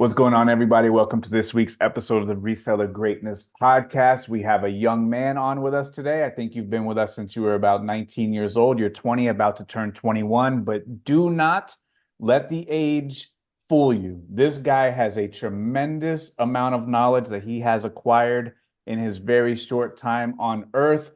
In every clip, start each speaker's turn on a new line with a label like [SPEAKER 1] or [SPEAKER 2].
[SPEAKER 1] What's going on, everybody? Welcome to this week's episode of the Reseller Greatness Podcast. We have a young man on with us today. I think you've been with us since you were about 19 years old. You're 20, about to turn 21, but do not let the age fool you. This guy has a tremendous amount of knowledge that he has acquired in his very short time on Earth.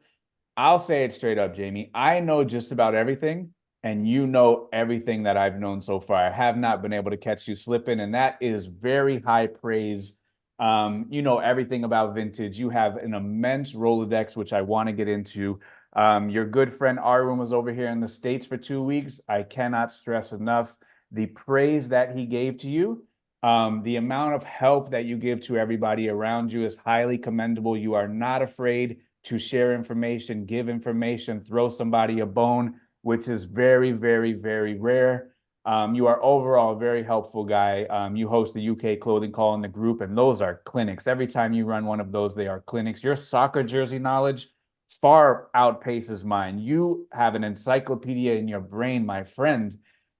[SPEAKER 1] I'll say it straight up, Jamie. I know just about everything, and you know everything that I've known so far. I have not been able to catch you slipping, and that is very high praise. You know everything about vintage. You have an immense Rolodex, which I want to get into. Your good friend Arwin was over here in the States for 2 weeks. I cannot stress enough the praise that he gave to you. The amount of help that you give to everybody around you is highly commendable. You are not afraid to share information, give information, throw somebody a bone, which is very, very, very rare. You are overall a very helpful guy. You host the UK Clothing Call in the group, and those are clinics. Every time you run one of those, they are clinics. Your soccer jersey knowledge far outpaces mine. You have an encyclopedia in your brain, my friend.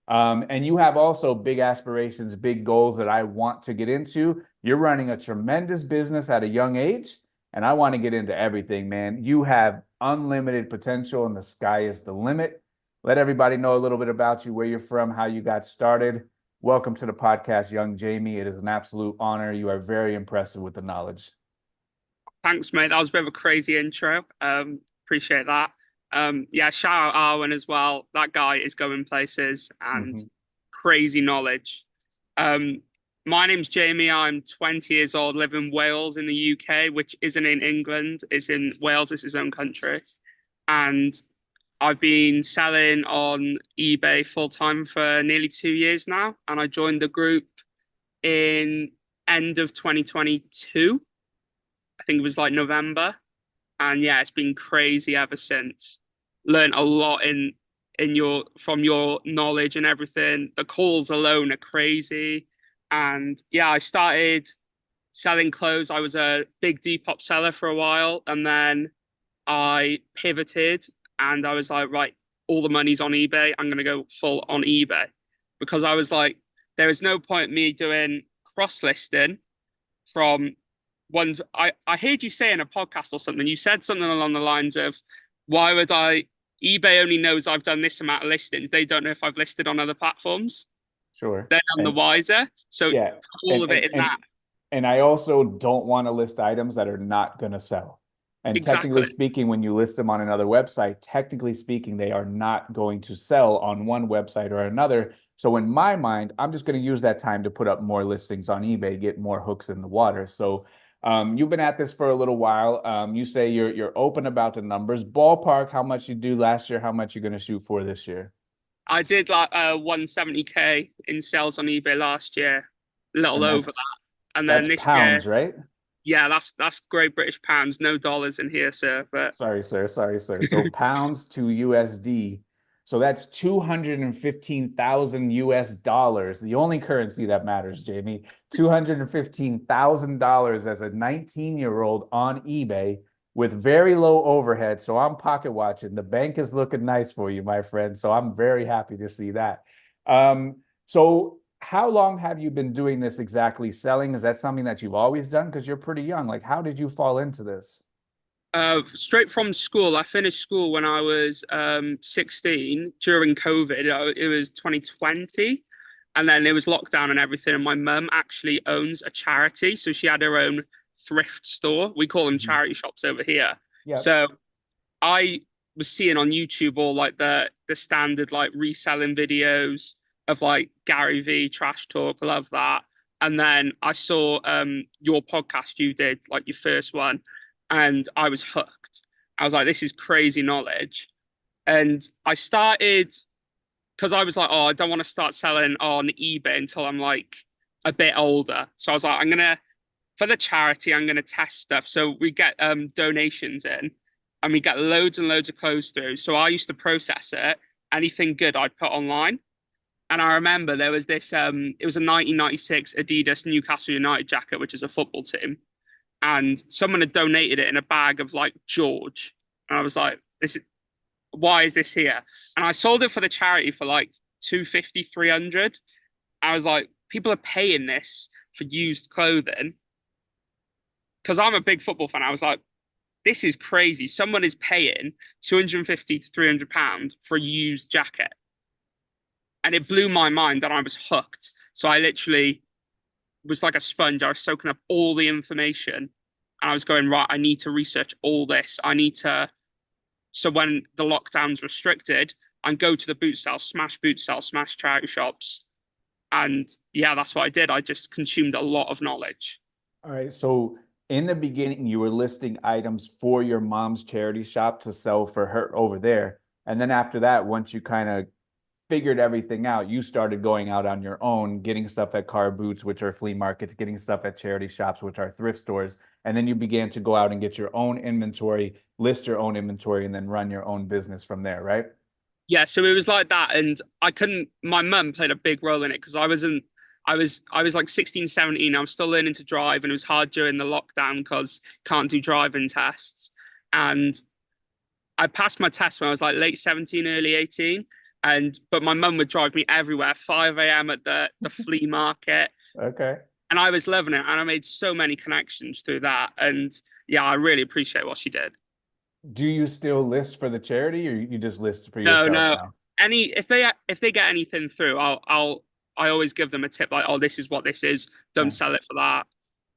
[SPEAKER 1] And you have also big aspirations, big goals that I want to get into. You're running a tremendous business at a young age, and I want to get into everything, man. You have unlimited potential, and the sky is the limit. Let everybody know a little bit about you, where you're from, how you got started. Welcome to the podcast, young Jamie. It is an absolute honor. You are very impressive with the knowledge.
[SPEAKER 2] Thanks, mate. That was a bit of a crazy intro. Appreciate that. Yeah, shout out Arwen as well. That guy is going places and
[SPEAKER 1] Mm-hmm.
[SPEAKER 2] crazy knowledge. Um, my name's Jamie. I'm 20 years old, live in Wales in the UK, which isn't in England. It's in Wales, it's his own country. And I've been selling on eBay full time for nearly 2 years now. And I joined the group in end of 2022. I think it was like November. And yeah, it's been crazy ever since. Learned a lot in your from your knowledge and everything. The calls alone are crazy. And yeah, I started selling clothes. I was a big Depop seller for a while, and then I pivoted and I was like, right, all the money's on eBay. I'm gonna go full on eBay because I was like, there is no point me doing cross listing from one. I heard you say in a podcast or something, you said something along the lines of, why would I, eBay only knows I've done this amount of listings. They don't know if I've listed on other platforms.
[SPEAKER 1] Sure.
[SPEAKER 2] They're none the
[SPEAKER 1] And
[SPEAKER 2] wiser. So
[SPEAKER 1] yeah,
[SPEAKER 2] all
[SPEAKER 1] and
[SPEAKER 2] of it
[SPEAKER 1] and
[SPEAKER 2] in
[SPEAKER 1] and
[SPEAKER 2] that.
[SPEAKER 1] and I also don't want to list items that are not going to sell. And technically
[SPEAKER 2] Exactly.
[SPEAKER 1] speaking, when you list them on another website, technically speaking, they are not going to sell on one website or another. So in my mind, I'm just going to use that time to put up more listings on eBay, get more hooks in the water. So you've been at this for a little while. You say you're open about the numbers. Ballpark, how much you do last year, how much you're going to shoot for this year.
[SPEAKER 2] I did like 170K in sales on eBay last year, a little
[SPEAKER 1] And
[SPEAKER 2] over
[SPEAKER 1] that's
[SPEAKER 2] that. And then
[SPEAKER 1] that's
[SPEAKER 2] this year,
[SPEAKER 1] pounds, right?
[SPEAKER 2] yeah, that's Great British pounds, no dollars in here, sir. But
[SPEAKER 1] Sorry, sir. Sorry, sir. So pounds to USD. So that's 215,000 US dollars. The only currency that matters, Jamie. $215,000 as a 19-year-old on eBay with very low overhead. So I'm pocket watching. The bank is looking nice for you, my friend. So I'm very happy to see that. So how long have you been doing this exactly, selling? Is that something that you've always done? Because you're pretty young. Like, how did you fall into this?
[SPEAKER 2] straight from school, I finished school when I was 16 during COVID. It was 2020, and then it was lockdown and everything. And my mum actually owns a charity, so she had her own thrift store. We call them
[SPEAKER 1] Mhm.
[SPEAKER 2] charity shops over here.
[SPEAKER 1] Yep.
[SPEAKER 2] So I was seeing on YouTube all like the standard like reselling videos of like Gary V, Trash Talk, love that. And then I saw your podcast you did, like your first one, and I was hooked. I was like, this is crazy knowledge. And I started because I was like, oh, I don't want to start selling on eBay until I'm like a bit older. So I was like, I'm gonna for the charity, I'm gonna test stuff. So we get donations in and we get loads and loads of clothes through. So I used to process it. Anything good I'd put online. And I remember there was this it was a 1996 Adidas Newcastle United jacket, which is a football team. And someone had donated it in a bag of like George. And I was like, this is why is this here? And I sold it for the charity for like 250, 300. I was like, people are paying this for used clothing. Because I'm a big football fan, I was like, this is crazy. Someone is paying 250 to £300 for a used jacket. And it blew my mind and I was hooked. So I literally was like a sponge. I was soaking up all the information and I was going, right, I need to research all this. I need to, so when the lockdown's restricted, I go to the boot sales, smash charity shops. And yeah, that's what I did. I just consumed a lot of knowledge.
[SPEAKER 1] All right. So in the beginning, you were listing items for your mom's charity shop to sell for her over there. And then after that, once you kind of figured everything out, you started going out on your own, getting stuff at car boots, which are flea markets, getting stuff at charity shops, which are thrift stores. And then you began to go out and get your own inventory, list your own inventory, and then run your own business from there, right?
[SPEAKER 2] Yeah, so it was like that. And I couldn't, my mum played a big role in it because I was like 16, 17. I was still learning to drive and it was hard during the lockdown because can't do driving tests. And I passed my test when I was like late 17, early 18. But my mum would drive me everywhere, 5 a.m. at the flea market.
[SPEAKER 1] Okay.
[SPEAKER 2] And I was loving it. And I made so many connections through that. And yeah, I really appreciate what she did.
[SPEAKER 1] Do you still list for the charity or you just list for
[SPEAKER 2] No,
[SPEAKER 1] yourself
[SPEAKER 2] no.
[SPEAKER 1] now?
[SPEAKER 2] If they get anything through, I always give them a tip like, oh, this is what this is. Don't
[SPEAKER 1] Nice.
[SPEAKER 2] sell it for that.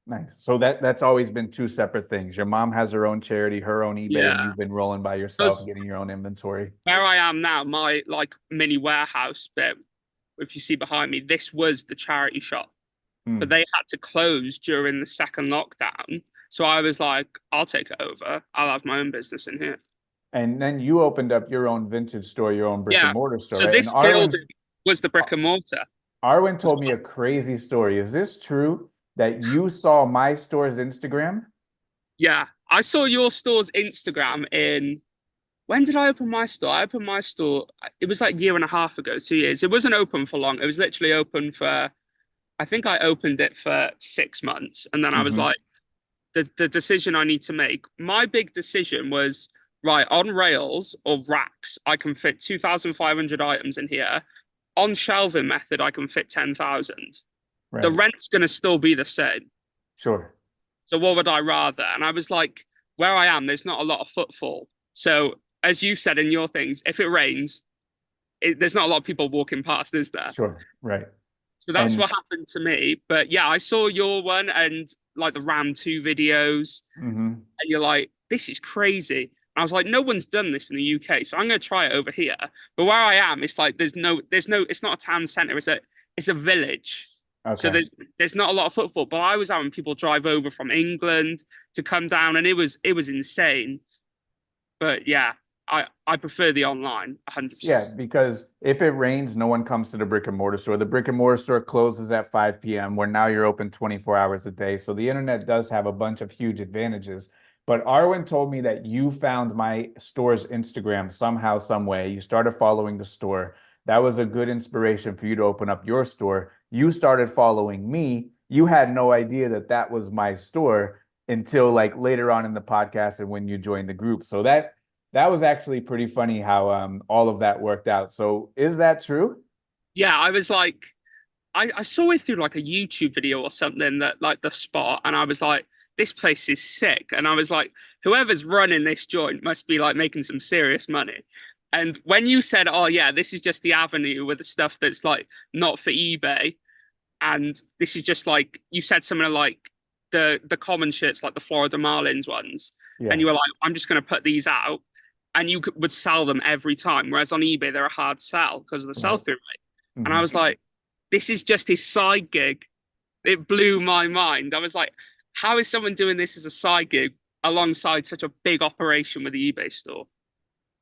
[SPEAKER 1] Nice. So that's always been two separate things. Your mom has her own charity, her own eBay, and
[SPEAKER 2] Yeah.
[SPEAKER 1] you've been rolling by yourself,
[SPEAKER 2] Because
[SPEAKER 1] getting your own inventory.
[SPEAKER 2] where I am now, my like mini warehouse bit, if you see behind me, this was the charity shop, but
[SPEAKER 1] Hmm.
[SPEAKER 2] they had to close during the second lockdown. So I was like, I'll take it over. I'll have my own business in here.
[SPEAKER 1] And then you opened up your own vintage store, your own brick and
[SPEAKER 2] Yeah.
[SPEAKER 1] mortar store,
[SPEAKER 2] So
[SPEAKER 1] right? And
[SPEAKER 2] this building was the brick and mortar.
[SPEAKER 1] Arwen told me a crazy story. Is this true that you saw my store's Instagram?
[SPEAKER 2] Yeah. I saw your store's Instagram in when did I open my store? I opened my store, it was like a year and a half ago, 2 years. It wasn't open for long. It was literally open for, I think I opened it for 6 months. And then I was
[SPEAKER 1] Hmm.
[SPEAKER 2] like, the decision I need to make. My big decision was, right, on rails or racks, I can fit 2,500 items in here. On shelving method, I can fit 10,000. The
[SPEAKER 1] Right.
[SPEAKER 2] rent's going to still be the same.
[SPEAKER 1] Sure.
[SPEAKER 2] So what would I rather? And I was like, where I am, there's not a lot of footfall. So as you said in your things, if it rains, there's not a lot of people walking past, is there?
[SPEAKER 1] Sure. Right.
[SPEAKER 2] So that's
[SPEAKER 1] And
[SPEAKER 2] what happened to me. But yeah, I saw your one and like the Ram 2 videos,
[SPEAKER 1] mhm.
[SPEAKER 2] and you're like, this is crazy. And I was like, no one's done this in the UK, so I'm going to try it over here. But where I am, it's like there's no, it's not a town center. It's a village. So
[SPEAKER 1] Okay.
[SPEAKER 2] there's not a lot of footfall. But I was having people drive over from England to come down, and it was insane. But yeah, I prefer the online 100%.
[SPEAKER 1] Yeah, because if it rains, no one comes to the brick and mortar store. The brick and mortar store closes at 5 p.m., where now you're open 24 hours a day. So the internet does have a bunch of huge advantages. But Arwen told me that you found my store's Instagram somehow, some way. You started following the store. That was a good inspiration for you to open up your store. You started following me. You had no idea that that was my store until like later on in the podcast and when you joined the group. So that was actually pretty funny how all of that worked out. So is that true?
[SPEAKER 2] Yeah, I was like, I saw it through like a YouTube video or something that like the spot, and I was like, this place is sick. And I was like, whoever's running this joint must be like making some serious money. And when you said, oh yeah, this is just the avenue with the stuff that's like not for eBay, and this is just like you said something like the common shirts like the Florida Marlins ones, and
[SPEAKER 1] Yeah.
[SPEAKER 2] you were like, I'm just going to put these out, and you would sell them every time. Whereas on eBay they're a hard sell because of the sell
[SPEAKER 1] Right.
[SPEAKER 2] through rate. And I
[SPEAKER 1] Hmm.
[SPEAKER 2] was like, this is just his side gig. It blew my mind. I was like, how is someone doing this as a side gig alongside such a big operation with the eBay store?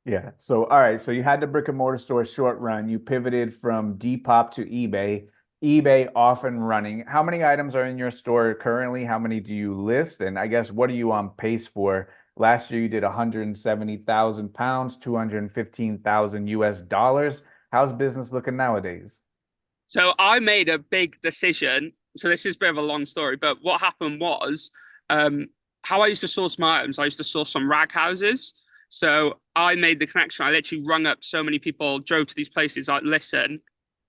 [SPEAKER 1] Yeah. So, all right. So you had the brick and mortar store short run. You pivoted from Depop to eBay. eBay off and running. How many items are in your store currently? How many do you list? And I guess what are you on pace for? Last year you did 170,000 pounds, 215,000 US dollars. How's business looking nowadays?
[SPEAKER 2] So I made a big decision. So this is a bit of a long story, but what happened was um, how I used to source my items. I used to source from rag houses. So I made the connection. I literally rung up so many people, drove to these places. Like, listen,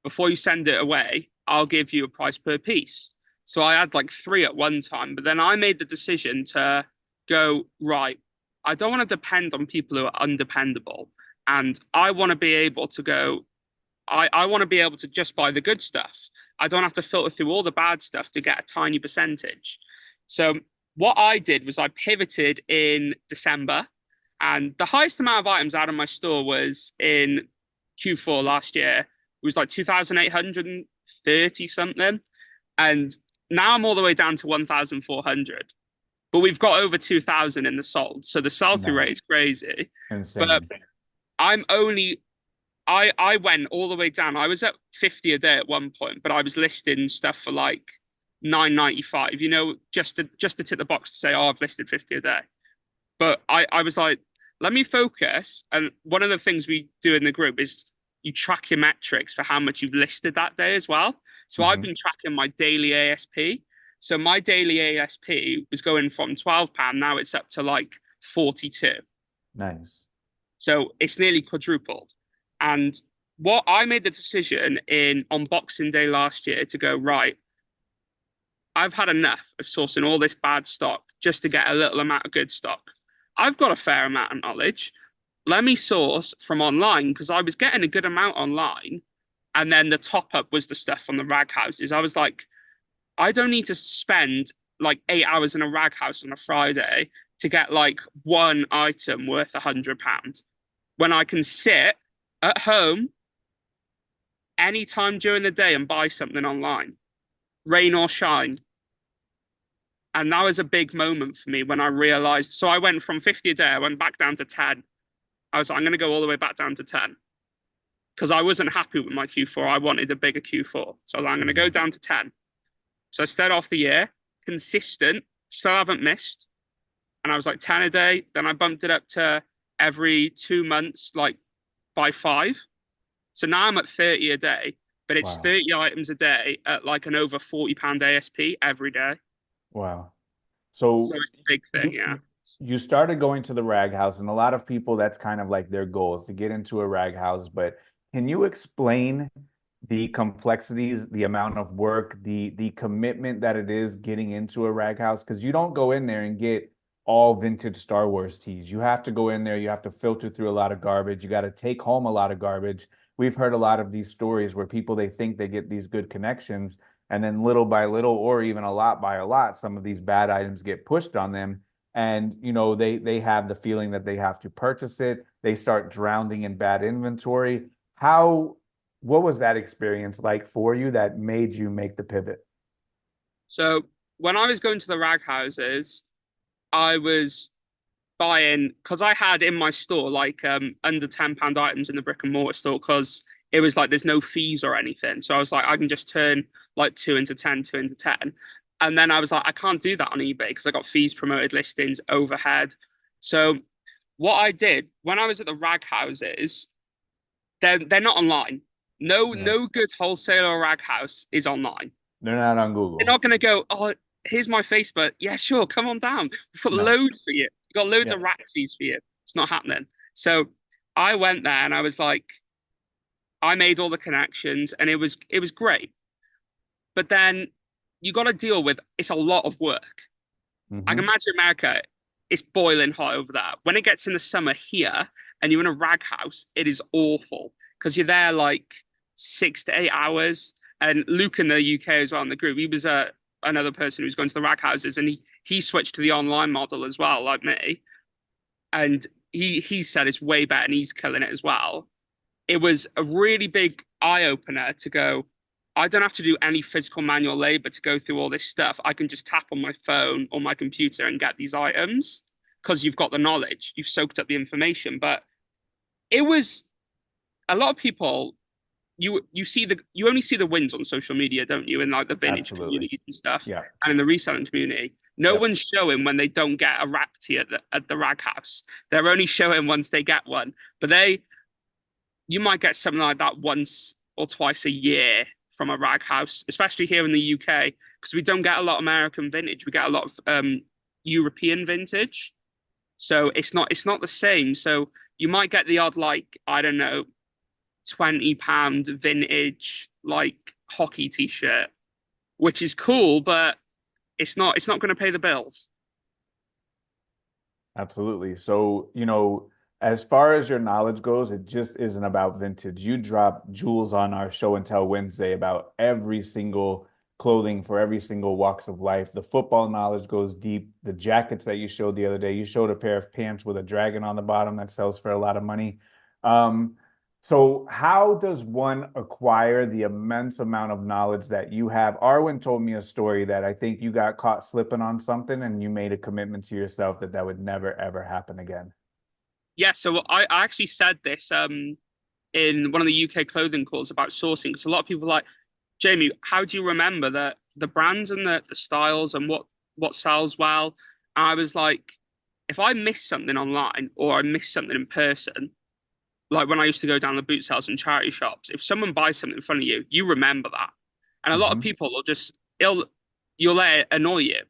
[SPEAKER 2] before you send it away, I'll give you a price per piece. So I had like three at one time, but then I made the decision to go, right, I don't want to depend on people who are undependable. And I want to be able to go, I want to be able to just buy the good stuff. I don't have to filter through all the bad stuff to get a tiny percentage. So what I did was I pivoted in December, and the highest amount of items out of my store was in Q4 last year. It was like 2,830 something. And now I'm all the way down to 1,400. But we've got over 2,000 in the sold. So the sell-through rate is
[SPEAKER 1] Nice.
[SPEAKER 2] crazy. But
[SPEAKER 1] Insane.
[SPEAKER 2] I'm only I went all the way down. I was at 50 a day at one point, but I was listing stuff for like 9.95, just to tick the box to say, oh, I've listed 50 a day. But I was like, let me focus. And one of the things we do in the group is you track your metrics for how much you've listed that day as well. So I've
[SPEAKER 1] Hmm.
[SPEAKER 2] been tracking my daily ASP. So my daily ASP was going from £12, now it's up to like 42.
[SPEAKER 1] Nice.
[SPEAKER 2] So it's nearly quadrupled. And what I made the decision in on Boxing Day last year to go, right, I've had enough of sourcing all this bad stock just to get a little amount of good stock. I've got a fair amount of knowledge. Let me source from online because I was getting a good amount online. And then the top up was the stuff from the rag houses. I was like, I don't need to spend like 8 hours in a rag house on a Friday to get like one item worth £100 when I can sit at home anytime during the day and buy something online, rain or shine. And that was a big moment for me when I realized. So I went from 50 a day, I went back down to 10. I was like, I'm going to go all the way back down to 10 because I wasn't happy with my Q4. I wanted a bigger Q4. So I'm going to go
[SPEAKER 1] Mhm.
[SPEAKER 2] down to 10. So I started off the year consistent, still haven't missed. And I was like 10 a day. Then I bumped it up to every 2 months, like by five. So now I'm at 30 a day, but it's
[SPEAKER 1] Wow.
[SPEAKER 2] 30 items a day at like an over £40 ASP every day.
[SPEAKER 1] Wow.
[SPEAKER 2] So
[SPEAKER 1] So
[SPEAKER 2] it's a big thing,
[SPEAKER 1] you
[SPEAKER 2] yeah.
[SPEAKER 1] you started going to the rag house, and a lot of people that's kind of like their goal is to get into a rag house. But can you explain the complexities, the amount of work, the commitment that it is getting into a rag house? Because you don't go in there and get all vintage Star Wars tees. You have to go in there, you have to filter through a lot of garbage. You got to take home a lot of garbage. We've heard a lot of these stories where people they think they get these good connections, and then little by little, or even a lot by a lot, some of these bad items get pushed on them, and they have the feeling that they have to purchase it. They start drowning in bad inventory. How What was that experience like for you that made you make the pivot?
[SPEAKER 2] So when I was going to the rag houses, I was buying because I had in my store like under £10 items in the brick and mortar store because it was like there's no fees or anything. So I was like, I can just turn like two into 10, two into 10. And then I was like, I can't do that on eBay because I got fees, promoted listings, overhead. So what I did when I was at the rag houses, they're not online. No,
[SPEAKER 1] Yeah.
[SPEAKER 2] no good wholesaler or rag house is online.
[SPEAKER 1] They're not on
[SPEAKER 2] They're
[SPEAKER 1] Google.
[SPEAKER 2] not going to go, oh, here's my Facebook. Yeah, sure, come on down. We've got
[SPEAKER 1] No.
[SPEAKER 2] loads for you. We've got loads
[SPEAKER 1] Yeah.
[SPEAKER 2] of Raxies for you. It's not happening. So I went there and I was like, I made all the connections and it was great. But then you got to deal with it's a lot of work. I can
[SPEAKER 1] Hmm.
[SPEAKER 2] imagine America, it's boiling hot over there. When it gets in the summer here and you're in a rag house, it is awful because you're there like 6 to 8 hours. And Luke in the UK as well in the group, he was another person who was going to the rag houses and he switched to the online model as well, like me. And he said it's way better and he's killing it as well. It was a really big eye opener to go, I don't have to do any physical manual labor to go through all this stuff. I can just tap on my phone or my computer and get these items because you've got the knowledge, you've soaked up the information. But it was a lot of people. You only see the wins on social media, don't you? In like the vintage
[SPEAKER 1] Absolutely.
[SPEAKER 2] community and stuff,
[SPEAKER 1] Yeah.
[SPEAKER 2] and in the reselling community. No
[SPEAKER 1] Yep.
[SPEAKER 2] one's showing when they don't get a rap tee at the rag house. They're only showing once they get one. But you might get something like that once or twice a year from a rag house, especially here in the UK, because we don't get a lot of American vintage. We get a lot of European vintage. So it's not the same. So you might get the odd like, I don't know, £20 vintage, like hockey t-shirt, which is cool, but it's not going to pay the bills.
[SPEAKER 1] Absolutely. So, as far as your knowledge goes, it just isn't about vintage. You drop jewels on our show and tell Wednesday about every single clothing for every single walks of life. The football knowledge goes deep. The jackets that you showed the other day, you showed a pair of pants with a dragon on the bottom that sells for a lot of money. Um, so how does one acquire the immense amount of knowledge that you have? Arwen told me a story that I think you got caught slipping on something and you made a commitment to yourself that that would never ever happen again.
[SPEAKER 2] Yeah, so I actually said this in one of the UK clothing calls about sourcing because a lot of people are like, Jamie, how do you remember the brands and the styles and what sells well? And I was like, if I miss something online or I miss something in person, like when I used to go down the boot sales and charity shops, if someone buys something in front of you, you remember that. And a lot of
[SPEAKER 1] Hmm.
[SPEAKER 2] people will just you'll let it annoy you.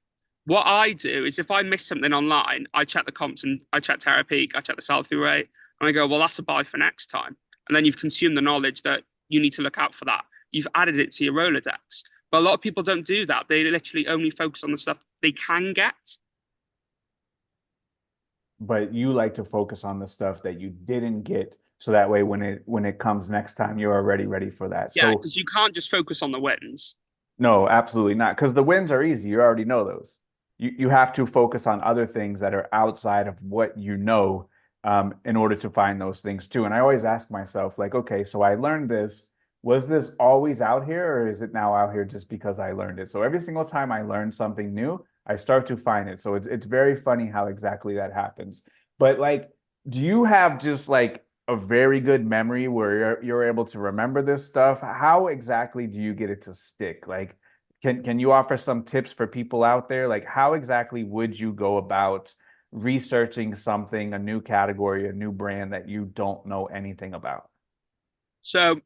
[SPEAKER 2] What I do is if I miss something online, I check the comps and I check Terra Peak, I check the sell-through rate, and I go, well, that's a buy for next time. And then you've consumed the knowledge that you need to look out for that. You've added it to your Rolodex. But a lot of people don't do that. They literally only focus on the stuff they can get.
[SPEAKER 1] But you like to focus on the stuff that you didn't get, so that way when it comes next time, you're already ready for that.
[SPEAKER 2] Yeah,
[SPEAKER 1] So
[SPEAKER 2] because you can't just focus on the wins.
[SPEAKER 1] no, absolutely not. Because the wins are easy. You already know those. You have to focus on other things that are outside of what you know, in order to find those things too. And I always ask myself, like, okay, so I learned this. Was this always out here, or is it now out here just because I learned it? So every single time I learn something new, I start to find it. So it's very funny how exactly that happens. But like, do you have just like a very good memory where you're able to remember this stuff? How exactly do you get it to stick? Like, can you offer some tips for people out there? Like, how exactly would you go about researching something, a new category, a new brand that you don't know anything about?
[SPEAKER 2] So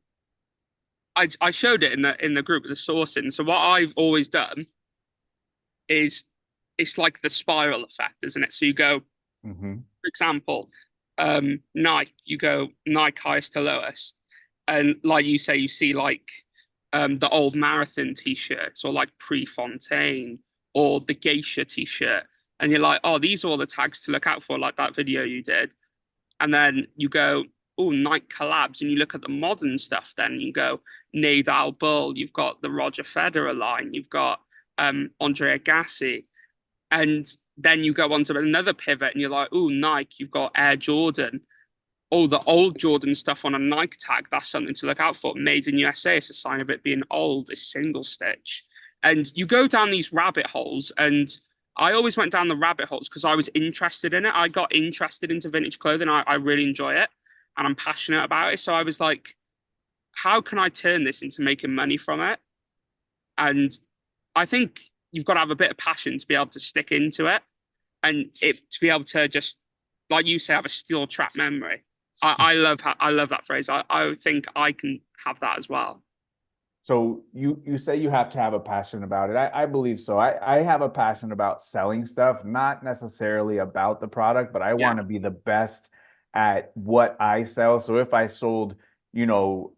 [SPEAKER 2] I showed it in the group with the sourcing. So what I've always done is it's like the spiral effect, isn't it? So you go,
[SPEAKER 1] Hmm.
[SPEAKER 2] for example, Nike, you go Nike highest to lowest. And like you say, you see like the old marathon t-shirts or like Prefontaine or the geisha t-shirt. And you're like, oh, these are all the tags to look out for, like that video you did. And then you go, oh, Nike collabs, and you look at the modern stuff. Then you go Nadal Bull, you've got the Roger Federer line, you've got Andre Agassi, and then you go on to another pivot, and you're like, oh, Nike, you've got Air Jordan. Oh, the old Jordan stuff on a Nike tag, that's something to look out for. Made in USA, it's a sign of it being old, it's single stitch. And you go down these rabbit holes, and I always went down the rabbit holes because I was interested in it. I got interested into vintage clothing. I really enjoy it and I'm passionate about it. So I was like, how can I turn this into making money from it? And I think you've got to have a bit of passion to be able to stick into it and to be able to just, like you say, have a steel trap memory. I love that phrase. I think I can have that as well.
[SPEAKER 1] So you say you have to have a passion about it. I believe so. I have a passion about selling stuff, not necessarily about the product, but I
[SPEAKER 2] Yeah.
[SPEAKER 1] want to be the best at what I sell. So if I sold,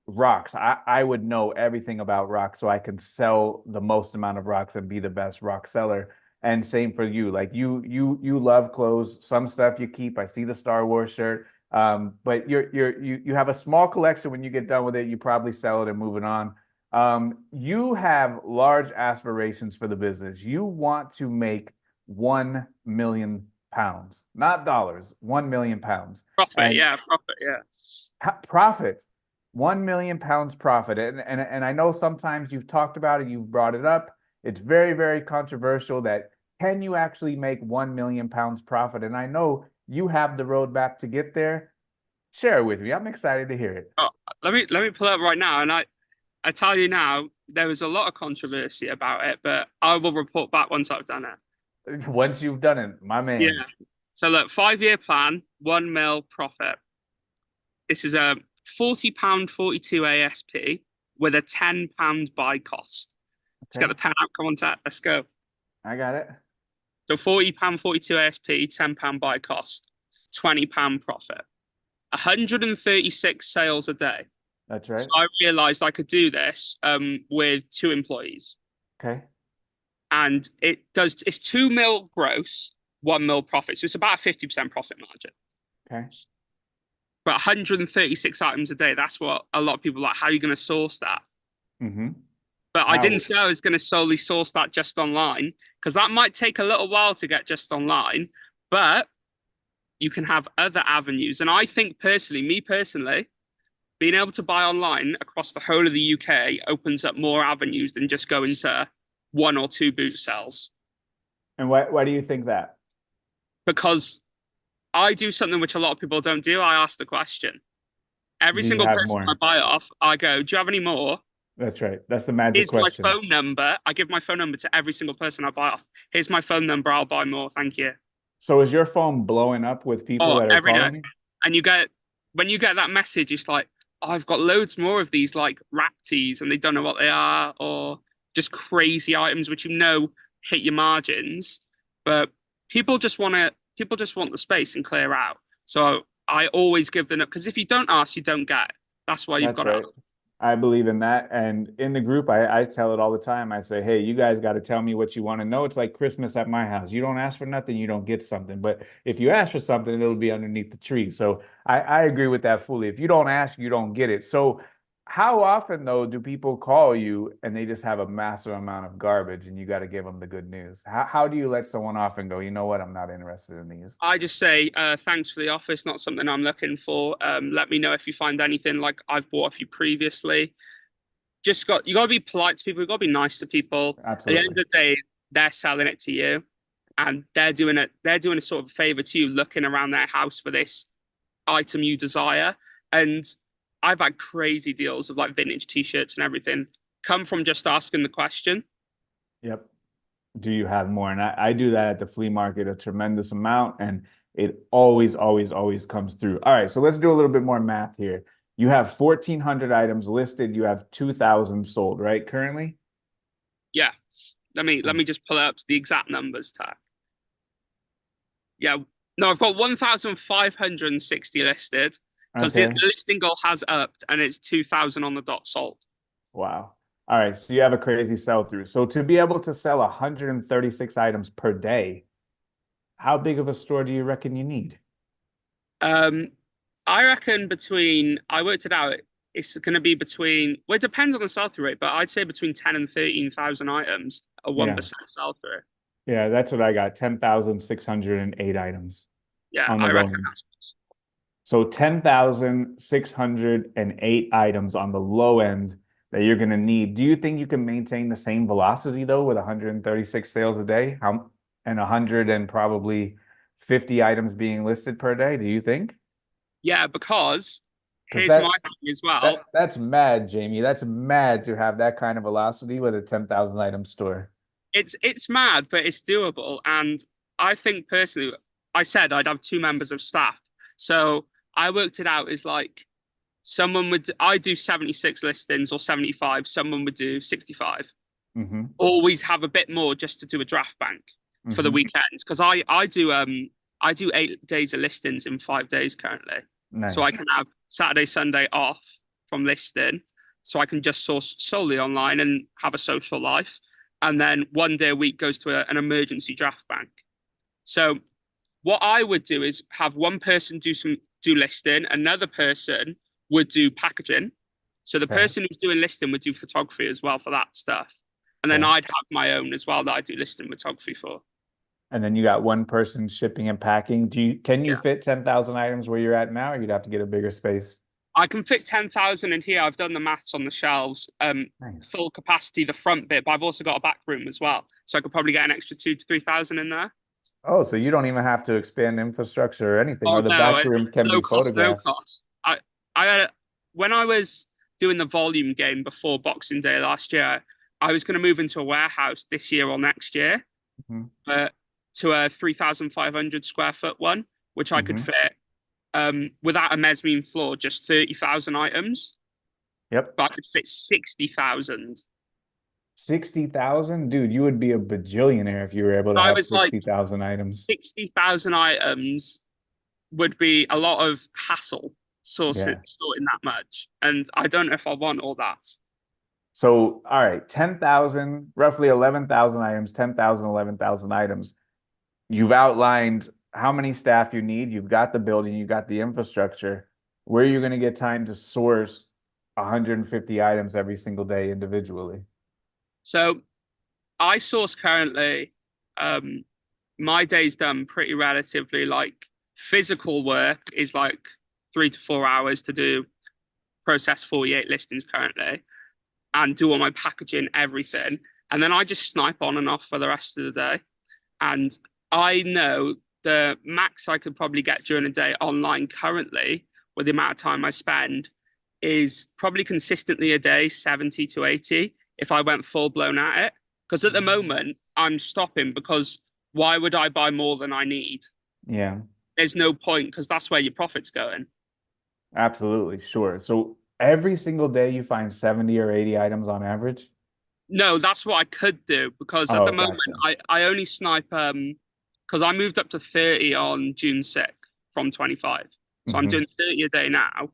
[SPEAKER 1] rocks, I would know everything about rocks so I can sell the most amount of rocks and be the best rock seller. And same for you. Like you love clothes. Some stuff you keep. I see the Star Wars shirt. But you have a small collection. When you get done with it, you probably sell it and move it on. You have large aspirations for the business. You want to make 1 million pounds, not dollars, 1 million pounds.
[SPEAKER 2] Profit,
[SPEAKER 1] And
[SPEAKER 2] yeah, profit, yeah.
[SPEAKER 1] profit, 1 million pounds profit. And I know sometimes you've talked about it, you've brought it up. It's very, very controversial that can you actually make 1 million pounds profit? And I know you have the roadmap to get there. Share it with me. I'm excited to hear it.
[SPEAKER 2] Oh, let me pull it up right now, and I tell you now, there was a lot of controversy about it, but I will report back once I've done it.
[SPEAKER 1] Once you've done it, my man.
[SPEAKER 2] Yeah. So look, 5 year plan, 1 mil profit. This is a £40 42 ASP with a £10 buy cost. Let's get
[SPEAKER 1] Okay,
[SPEAKER 2] the pen out. Come on, Tat. Let's go.
[SPEAKER 1] I got it.
[SPEAKER 2] So £40 42 ASP, £10 buy cost, £20 profit. 136 sales a day.
[SPEAKER 1] That's
[SPEAKER 2] So
[SPEAKER 1] right.
[SPEAKER 2] I realized I could do this with two employees.
[SPEAKER 1] Okay.
[SPEAKER 2] And it's 2 mil gross, 1 mil profit. So it's about a 50% profit margin.
[SPEAKER 1] Okay.
[SPEAKER 2] But 136 items a day, that's what a lot of people are like. How are you going to source that?
[SPEAKER 1] Mm-hmm.
[SPEAKER 2] But I didn't
[SPEAKER 1] How?
[SPEAKER 2] say I was going to solely source that just online because that might take a little while to get just online. But you can have other avenues. And I think personally, me personally, being able to buy online across the whole of the UK opens up more avenues than just going to one or two boot sales.
[SPEAKER 1] And why do you think that?
[SPEAKER 2] Because I do something which a lot of people don't do. I ask the question. Every
[SPEAKER 1] Do you
[SPEAKER 2] single
[SPEAKER 1] have
[SPEAKER 2] person I
[SPEAKER 1] more?
[SPEAKER 2] buy off, I go, "Do you have any more?"
[SPEAKER 1] That's right. That's the magic
[SPEAKER 2] Here's my
[SPEAKER 1] question.
[SPEAKER 2] phone number. I give my phone number to every single person I buy off. Here's my phone number. I'll buy more. Thank you.
[SPEAKER 1] So is your phone blowing up with people
[SPEAKER 2] Oh,
[SPEAKER 1] that are
[SPEAKER 2] every day.
[SPEAKER 1] calling you?
[SPEAKER 2] And when you get that message, it's like, oh, I've got loads more of these like wrap tees and they don't know what they are, or just crazy items which hit your margins. But people just want the space and clear out. So I always give them up because if you don't ask, you don't get. That's why you've got
[SPEAKER 1] That's
[SPEAKER 2] to
[SPEAKER 1] right.
[SPEAKER 2] ask.
[SPEAKER 1] I believe in that. And in the group, I tell it all the time. I say, hey, you guys got to tell me what you want to know. It's like Christmas at my house. You don't ask for nothing, you don't get something. But if you ask for something, it'll be underneath the tree. So I agree with that fully. If you don't ask, you don't get it. So how often, though, do people call you and they just have a massive amount of garbage and you got to give them the good news? How do you let someone off and go, you know what? I'm not interested in these?
[SPEAKER 2] I just say, thanks for the offer. It's not something I'm looking for. Let me know if you find anything like I've bought off you previously. You got to be polite to people. You got to be nice to people. At the end of
[SPEAKER 1] Absolutely.
[SPEAKER 2] the day, they're selling it to you, and they're doing a sort of favor to you, looking around their house for this item you desire. And I've had crazy deals of like vintage t-shirts and everything come from just asking the question.
[SPEAKER 1] Yep. Do you have more? And I do that at the flea market a tremendous amount, and it always, always, always comes through. All right, so let's do a little bit more math here. You have 1,400 items listed. You have 2,000 sold, right? Currently?
[SPEAKER 2] Yeah, let me just pull up the exact numbers tag. Yeah, no, I've got 1,560 listed because the
[SPEAKER 1] Okay.
[SPEAKER 2] listing goal has upped and it's 2,000 on the dot sold.
[SPEAKER 1] Wow. All right, so you have a crazy sell through. So to be able to sell 136 items per day, how big of a store do you reckon you need?
[SPEAKER 2] Um, I reckon I worked it out, it's going to be well, it depends on the sell through rate, but I'd say between 10 and 13,000 items, a
[SPEAKER 1] Yeah.
[SPEAKER 2] 1% sell through.
[SPEAKER 1] Yeah, that's what I got. 10,608 items
[SPEAKER 2] Yeah,
[SPEAKER 1] on the
[SPEAKER 2] I
[SPEAKER 1] low
[SPEAKER 2] reckon
[SPEAKER 1] end.
[SPEAKER 2] that's
[SPEAKER 1] So 10,608 items on the low end that you're going to need. Do you think you can maintain the same velocity though with 136 sales a day? How and 100 and probably 50 items being listed per day? Do you think?
[SPEAKER 2] Yeah, because
[SPEAKER 1] Because
[SPEAKER 2] here's my thing as well.
[SPEAKER 1] that's mad, Jamie. That's mad to have that kind of velocity with a 10,000 item store.
[SPEAKER 2] It's mad, but it's doable. And I think personally, I said I'd have two members of staff. So I worked it out as like I do 76 listings or 75, someone would do 65.
[SPEAKER 1] Mm-hmm.
[SPEAKER 2] Or we'd have a bit more just to do a draft bank for the
[SPEAKER 1] Mm-hmm.
[SPEAKER 2] weekends. Because I do 8 days of listings in 5 days currently. So I
[SPEAKER 1] Nice.
[SPEAKER 2] can have Saturday, Sunday off from listing. So I can just source solely online and have a social life. And then one day a week goes to an emergency draft bank. So what I would do is have one person do listing, another person would do packaging. So the
[SPEAKER 1] Okay.
[SPEAKER 2] person who's doing listing would do photography as well for that stuff. And then
[SPEAKER 1] Okay.
[SPEAKER 2] I'd have my own as well that I do listing photography for.
[SPEAKER 1] And then you got one person shipping and packing. Can you
[SPEAKER 2] Yeah.
[SPEAKER 1] fit 10,000 items where you're at now, or you'd have to get a bigger space?
[SPEAKER 2] I can fit 10,000 in here. I've done the maths on the shelves,
[SPEAKER 1] Nice.
[SPEAKER 2] full capacity, the front bit, but I've also got a back room as well. So I could probably get an extra 2 to 3,000 in there.
[SPEAKER 1] Oh, so you don't even have to expand infrastructure or anything,
[SPEAKER 2] Oh
[SPEAKER 1] or the
[SPEAKER 2] no,
[SPEAKER 1] back room can be
[SPEAKER 2] low cost, no
[SPEAKER 1] photographs.
[SPEAKER 2] cost. I had when I was doing the volume game before Boxing Day last year, I was going to move into a warehouse this year or next year,
[SPEAKER 1] Hmm.
[SPEAKER 2] uh, to a 3,500 square foot one, which I could
[SPEAKER 1] Hmm.
[SPEAKER 2] fit without a mezzanine floor, just 30,000 items,
[SPEAKER 1] Yep.
[SPEAKER 2] but I could fit 60,000.
[SPEAKER 1] 60,000? Dude, you would be a bajillionaire if you were able to
[SPEAKER 2] I
[SPEAKER 1] have
[SPEAKER 2] was like,
[SPEAKER 1] 60,000 items.
[SPEAKER 2] 60,000 items would be a lot of hassle. sorting
[SPEAKER 1] Yeah.
[SPEAKER 2] that much. And I don't know if I want all that.
[SPEAKER 1] So, all right, 10,000, roughly 11,000 items, 10,000, 11,000 items. You've outlined how many staff you need. You've got the building, you've got the infrastructure. Where are you going to get time to source 150 items every single day individually?
[SPEAKER 2] So I source currently, um, my day's done pretty relatively like physical work is like 3 to 4 hours to do process 48 listings currently and do all my packaging, everything. And then I just snipe on and off for the rest of the day. And I know the max I could probably get during a day online currently, with the amount of time I spend, is probably consistently a day, 70 to 80, if I went full blown at it. Because at the moment, I'm stopping because why would I buy more than I need?
[SPEAKER 1] Yeah,
[SPEAKER 2] There's no point because that's where your profit's going.
[SPEAKER 1] absolutely. Sure. So every single day you find 70 or 80 items on average?
[SPEAKER 2] No, that's what I could do because at the
[SPEAKER 1] Oh,
[SPEAKER 2] moment
[SPEAKER 1] gotcha.
[SPEAKER 2] I only snipe because I moved up to 30 on June 6th from 25. So I'm
[SPEAKER 1] Hmm.
[SPEAKER 2] doing 30 a day now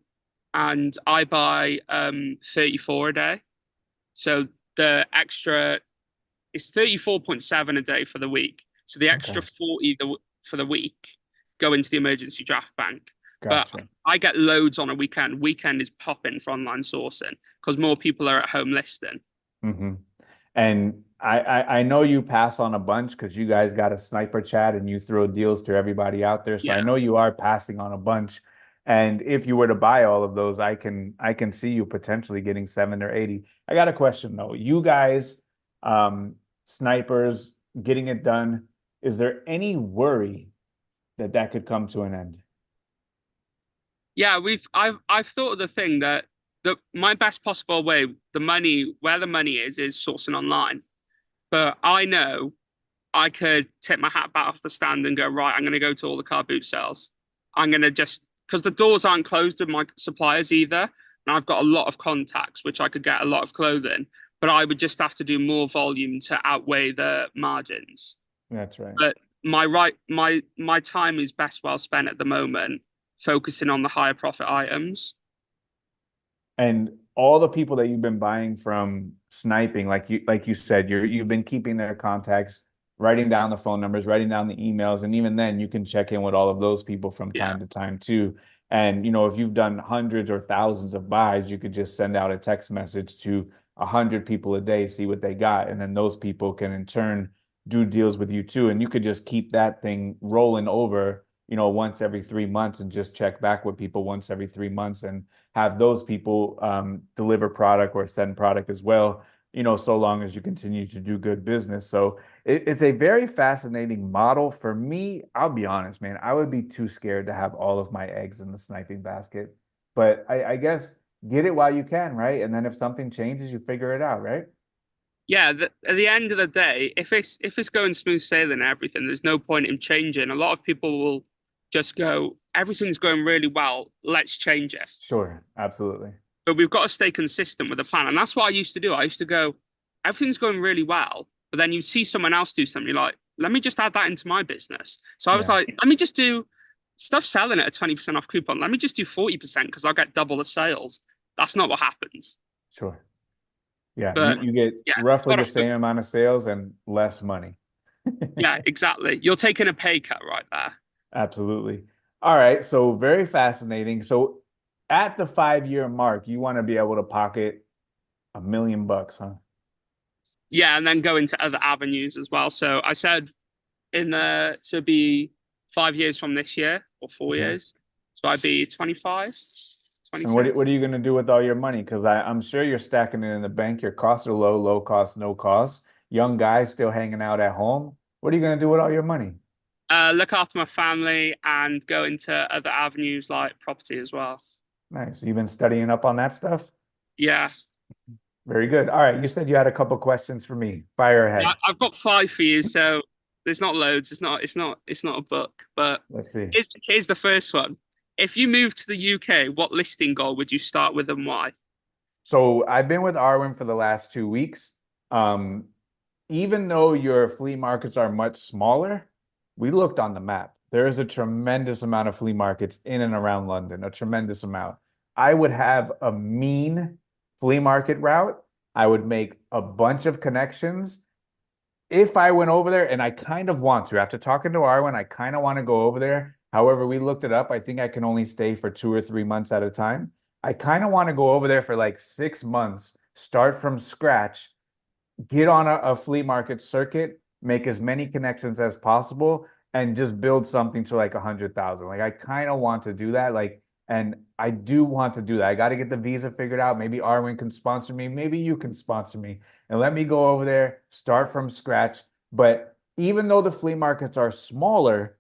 [SPEAKER 2] and I buy 34 a day. So the extra is 34.7 a day for the week. So the
[SPEAKER 1] Okay,
[SPEAKER 2] extra 40 for the week go into the emergency draft bank. But
[SPEAKER 1] gotcha.
[SPEAKER 2] I get loads on a weekend. Weekend is popping for online sourcing because more people are at home listing.
[SPEAKER 1] Hmm. And I know you pass on a bunch because you guys got a sniper chat and you throw deals to everybody out there. So I
[SPEAKER 2] Yeah.
[SPEAKER 1] know you are passing on a bunch. And if you were to buy all of those, I can see you potentially getting 7 or 80. I got a question though. You guys, snipers, getting it done, is there any worry that that could come to an end?
[SPEAKER 2] Yeah, I've thought of the thing that my best possible way, the money where the money is sourcing online. But I know I could tip my hat back off the stand and go, right, I'm gonna go to all the car boot sales. I'm gonna just because the doors aren't closed with my suppliers either. And I've got a lot of contacts, which I could get a lot of clothing, but I would just have to do more volume to outweigh the margins.
[SPEAKER 1] That's right.
[SPEAKER 2] But my time is best well spent at the moment, focusing on the higher profit items.
[SPEAKER 1] And all the people that you've been buying from sniping, like you said, you've been keeping their contacts, writing down the phone numbers, writing down the emails, and even then you can check in with all of those people from
[SPEAKER 2] Yeah.
[SPEAKER 1] time to time too. And if you've done hundreds or thousands of buys, you could just send out a text message to 100 people a day, see what they got, and then those people can in turn do deals with you too. And you could just keep that thing rolling over, once every 3 months and just check back with people once every 3 months and have those people deliver product or send product as well, so long as you continue to do good business. So it's a very fascinating model. For me, I'll be honest, man, I would be too scared to have all of my eggs in the sniping basket. But I guess get it while you can, right? And then if something changes, you figure it out, right?
[SPEAKER 2] Yeah, at the end of the day, if it's going smooth sailing and everything, there's no point in changing. A lot of people will just go, everything's going really well, let's change it.
[SPEAKER 1] Sure, absolutely.
[SPEAKER 2] But we've got to stay consistent with the plan. And that's what I used to do. I used to go, everything's going really well. But then you see someone else do something, you're like, let me just add that into my business. So I was
[SPEAKER 1] Yeah,
[SPEAKER 2] like, let me just do stuff selling at a 20% off coupon. Let me just do 40% because I'll get double the sales. That's not what happens.
[SPEAKER 1] sure. Yeah, you
[SPEAKER 2] But
[SPEAKER 1] you get
[SPEAKER 2] yeah,
[SPEAKER 1] roughly the
[SPEAKER 2] gotta
[SPEAKER 1] same amount of sales and less money.
[SPEAKER 2] yeah, exactly. You're taking a pay cut right there.
[SPEAKER 1] Absolutely. All right. So very fascinating. So at the 5 year mark, you want to be able to pocket $1 million, huh?
[SPEAKER 2] Yeah, and then go into other avenues as well. So I said to be 5 years from this year or four
[SPEAKER 1] Mhm.
[SPEAKER 2] years. So I'd be 25,
[SPEAKER 1] And what
[SPEAKER 2] 26.
[SPEAKER 1] what are you going to do with all your money? Because I'm sure you're stacking it in the bank. Your costs are low, low cost, no cost. Young guys still hanging out at home. What are you going to do with all your money?
[SPEAKER 2] Look after my family and go into other avenues like property as well.
[SPEAKER 1] Nice. You've been studying up on that stuff?
[SPEAKER 2] Yeah.
[SPEAKER 1] Very good. All right. You said you had a couple questions for me. Fire
[SPEAKER 2] Yeah,
[SPEAKER 1] ahead.
[SPEAKER 2] I've got five for you, so there's not loads. It's not a book, but
[SPEAKER 1] Let's see.
[SPEAKER 2] here's the first one. If you moved to the UK, what listing goal would you start with and why?
[SPEAKER 1] So I've been with Arwen for the last 2 weeks. Um, even though your flea markets are much smaller, we looked on the map. There is a tremendous amount of flea markets in and around London, a tremendous amount. I would have a mean flea market route. I would make a bunch of connections if I went over there, and I kind of want to. After talking to Arwen, I kind of want to go over there. However, we looked it up. I think I can only stay for 2 or 3 months at a time. I kind of want to go over there for like 6 months, start from scratch, get on a flea market circuit, make as many connections as possible, and just build something to like 100,000. Like I kind of want to do that. Like, and I do want to do that. I got to get the visa figured out. Maybe Arwen can sponsor me. Maybe you can sponsor me and let me go over there, start from scratch. But even though the flea markets are smaller,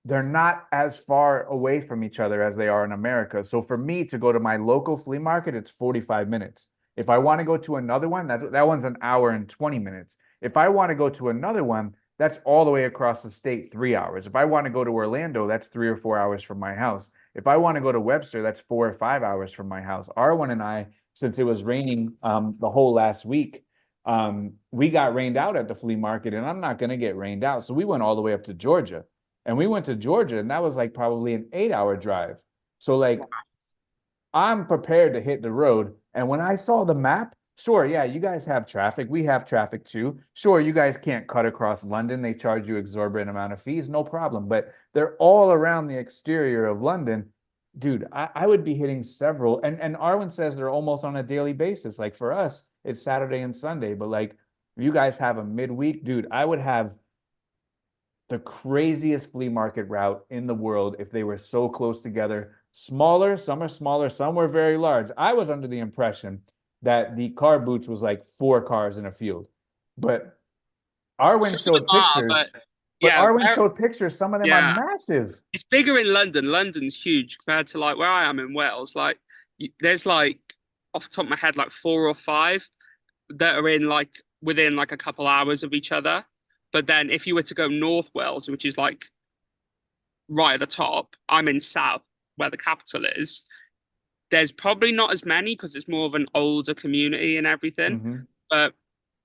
[SPEAKER 1] they're not as far away from each other as they are in America. So for me to go to my local flea market, it's 45 minutes. If I want to go to another one, that one's an hour and 20 minutes. If I want to go to another one, that's all the way across the state, 3 hours. If I want to go to Orlando, that's 3 or 4 hours from my house. If I want to go to Webster, that's 4 or 5 hours from my house. Arwen and I, since it was raining the whole last week, we got rained out at the flea market, and I'm not going to get rained out. So we went all the way up to Georgia. And we went to Georgia, and that was like probably an 8 hour drive. So, like, I'm prepared to hit the road. And when I saw the map, sure, yeah, you guys have traffic. We have traffic too. Sure, you guys can't cut across London. They charge you exorbitant amount of fees, no problem. But they're all around the exterior of London. Dude, I would be hitting several. And Arwen says they're almost on a daily basis. Like for us, it's Saturday and Sunday. But like you guys have a midweek, dude, I would have the craziest flea market route in the world if they were so close together. Smaller, some are smaller, some were very large. I was under the impression that the car boots was like 4 cars in a field. But Arwen
[SPEAKER 2] Some of them
[SPEAKER 1] showed
[SPEAKER 2] are, but
[SPEAKER 1] pictures. But
[SPEAKER 2] yeah,
[SPEAKER 1] Arwen showed pictures. Some of them are
[SPEAKER 2] yeah.
[SPEAKER 1] massive.
[SPEAKER 2] It's bigger in London. London's huge compared to like where I am in Wales. Like there's like off the top of my head like four or five that are in like within like a couple hours of each other. But then if you were to go North Wales, which is like right at the top, I'm in South where the capital is. There's probably not as many because it's more of an older community and everything.
[SPEAKER 1] Mm-hmm.
[SPEAKER 2] But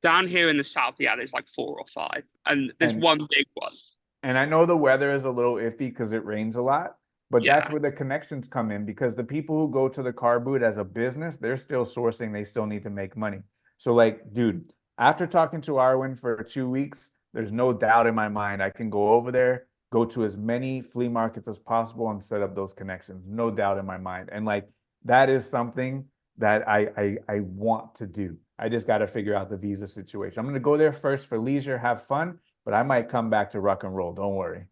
[SPEAKER 2] down here in the South, yeah, there's like four or five, and there's
[SPEAKER 1] And
[SPEAKER 2] one big one.
[SPEAKER 1] And I know the weather is a little iffy because it rains a lot, but that's
[SPEAKER 2] Yeah.
[SPEAKER 1] where the connections come in because the people who go to the car boot as a business, they're still sourcing, they still need to make money. So, like, dude, after talking to Arwen for 2 weeks, there's no doubt in my mind I can go over there, go to as many flea markets as possible and set up those connections. No doubt in my mind. And like that is something that I want to do. I just got to figure out the visa situation. I'm going to go there first for leisure, have fun, but I might come back to rock and roll. Don't worry.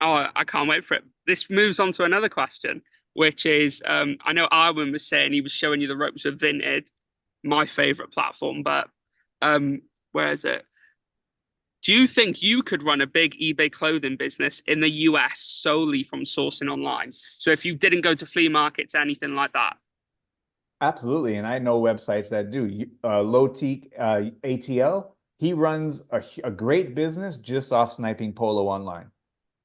[SPEAKER 2] Oh, I can't wait for it. This moves on to another question, which is I know Arwen was saying he was showing you the ropes of Vinted, my favorite platform, but where is it? Do you think you could run a big eBay clothing business in the US solely from sourcing online? So if you didn't go to flea markets, anything like that?
[SPEAKER 1] Absolutely. And I know websites that do. Low Teak ATL, he runs a great business just off sniping polo online.